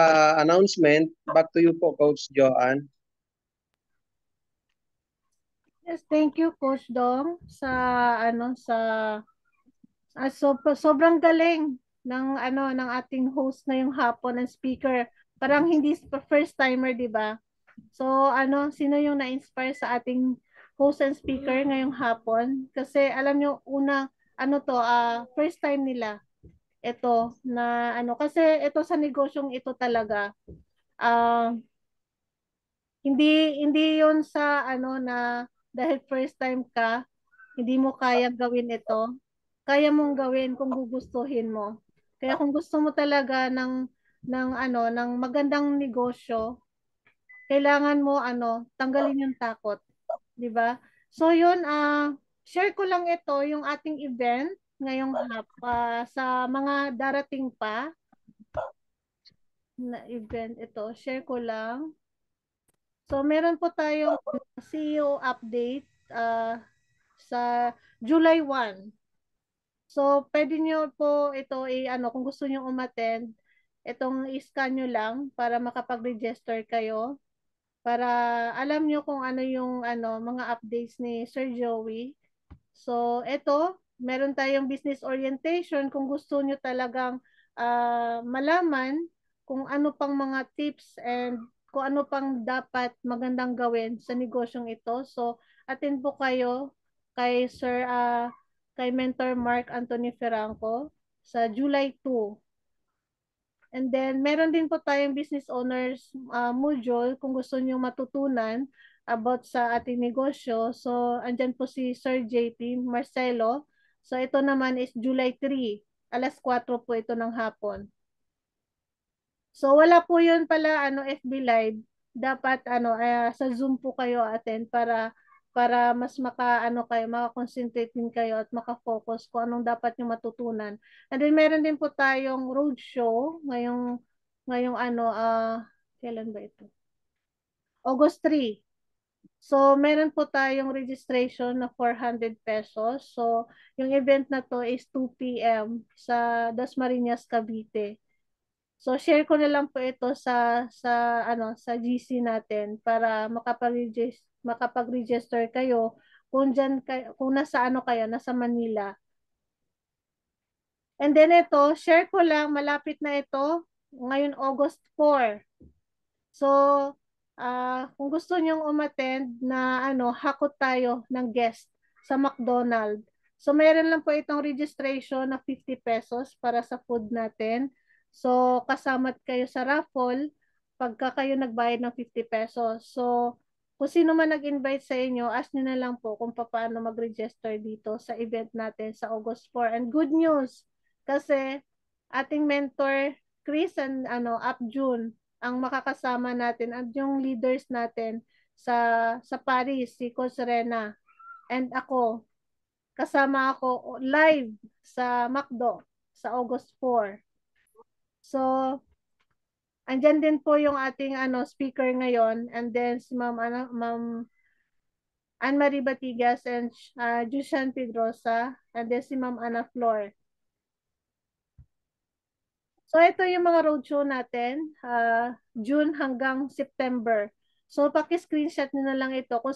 announcement, back to you po, Coach Joanne. Yes, thank you Coach Dong sobrang galing ng ating host ngayong hapon ng speaker. Parang hindi first timer, 'di ba? So sino yung na-inspire sa ating host and speaker ngayong hapon? Kasi alam nyo first time nila ito na kasi ito sa negosyong ito talaga ah hindi yon sa na dahil first time ka, hindi mo kaya gawin ito. Kaya mong gawin kung gugustuhin mo. Kaya kung gusto mo talaga ng magandang negosyo, kailangan mo tanggalin yung takot, 'di ba? So yun share ko lang ito yung ating event ngayong sa mga darating pa na event ito. Share ko lang. So, meron po tayong CEO update sa July 1. So, pwede nyo po ito kung gusto nyo umattend, itong i-scan nyo lang para makapag-register kayo. Para alam nyo kung ano yung mga updates ni Sir Joey. So, ito, meron tayong business orientation kung gusto nyo talagang malaman kung ano pang mga tips and kung ano pang dapat magandang gawin sa negosyong ito. So, attend po kayo kay kay Mentor Mark Anthony Ferranco sa July 2. And then, meron din po tayong business owners module kung gusto niyo matutunan about sa ating negosyo. So, andyan po si Sir JP Marcelo. So, ito naman is July 3. Alas 4 po ito ng hapon. So, wala po yun pala FB Live. Dapat sa Zoom po kayo attend para mas maka-concentrate din kayo at maka-focus kung anong dapat nyo matutunan. And then meron din po tayong roadshow ngayong kailan ba ito? August 3. So, meron po tayong registration na 400 pesos. So, yung event na to is 2 p.m. sa Dasmariñas, Cavite. So, share ko na lang po ito sa GC natin para makapag-register kayo kung nasa nasa Manila. And then ito, share ko lang, malapit na ito, ngayon August 4. So, kung gusto nyong umattend na hakot tayo ng guest sa McDonald's. So, meron lang po itong registration na 50 pesos para sa food natin. So, kasamat kayo sa raffle pagka kayo nagbayad ng 50 pesos. So, kung sino man nag-invite sa inyo, ask nyo na lang po kung paano mag-register dito sa event natin sa August 4. And good news, kasi ating mentor, Chris and Up June, ang makakasama natin at yung leaders natin sa Paris, si Coach Rena and ako. Kasama ako live sa McDo sa August 4. So, andyan din po yung ating speaker ngayon, and then si Ma'am Anne-Marie Batigas and Jushan Pedrosa, and then si Ma'am Ana Flor. So, ito yung mga roadshow natin, June hanggang September. So, paki-screenshot nyo na lang ito. Kung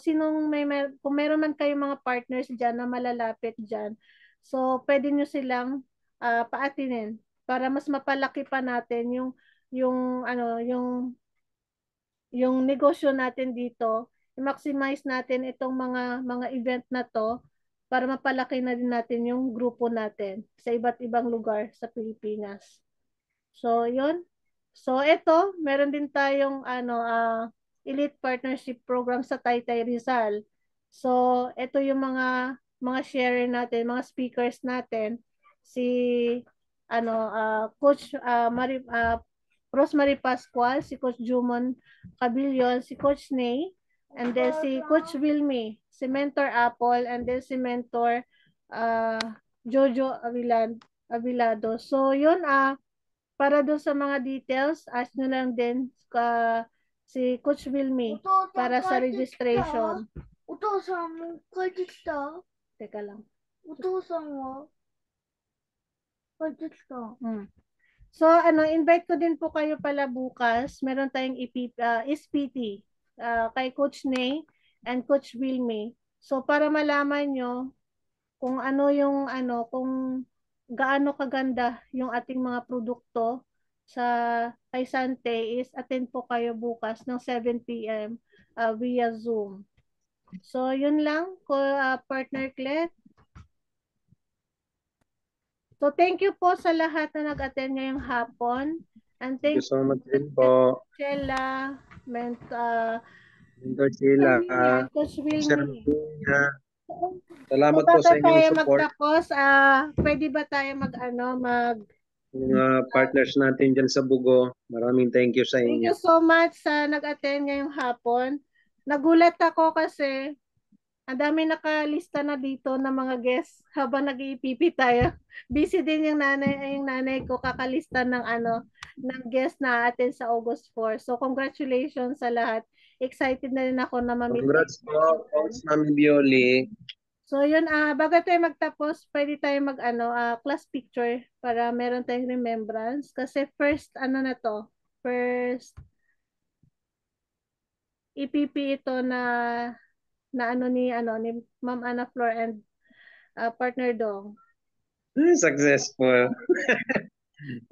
meron man kayong mga partners dyan na malalapit dyan, so, pwede nyo silang paatinin para mas mapalaki pa natin yung ano yung negosyo natin dito, i-maximize natin itong mga event na to para mapalaki na din natin yung grupo natin sa iba't ibang lugar sa Pilipinas. So, yun. So, ito, meron din tayong Elite Partnership Program sa Taytay Rizal. So, ito yung mga sharer natin, mga speakers natin. Si Coach Rosemary Pascual, si Coach Jumon Cabillon, si Coach Ney, and then si Coach Wilmy, si Mentor Apple, and then si Mentor Jojo Avilado. So, yun para doon sa mga details, ask nyo lang din si Coach Wilmy para sa registration. Utosan mo, kajista. Teka lang. Utosan mo. Kajista. So, invite ko din po kayo pala bukas. Meron tayong SPT kay Coach Ney and Coach Wilmy. So, para malaman nyo kung ano yung kung gaano kaganda yung ating mga produkto sa kay Sante is attend po kayo bukas ng 7 p.m. Via Zoom. So, yun lang ko partner Clet. So, thank you po sa lahat na nag-attend ngayong hapon. And Thank you thank so much din po. Sheila, Mentor Sheila, Coach Sir Wilmy. Rina. Salamat So, po sa bago inyong tayo support. magtapos, pwede ba tayo Mga partners natin dyan sa Bugo. Maraming thank you sa Thank inyo. you so much sa nag-attend ngayong hapon. Nagulat ako kasi ang dami nakalista na dito ng mga guests habang nag-iipipi tayo. Busy din yung nanay ko kakalista ng ng guest na atin sa August 4. So congratulations sa lahat. Excited na rin ako na ma-meet. Congrats po, Coach Mami Bioli. So yun, bago tayo magtapos, pwede tayo class picture para meron tayong remembrance. Kasi first, na to? First, EPP ito na ni Ma'am Ana Flor and partner Dong. Successful.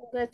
Congratulations.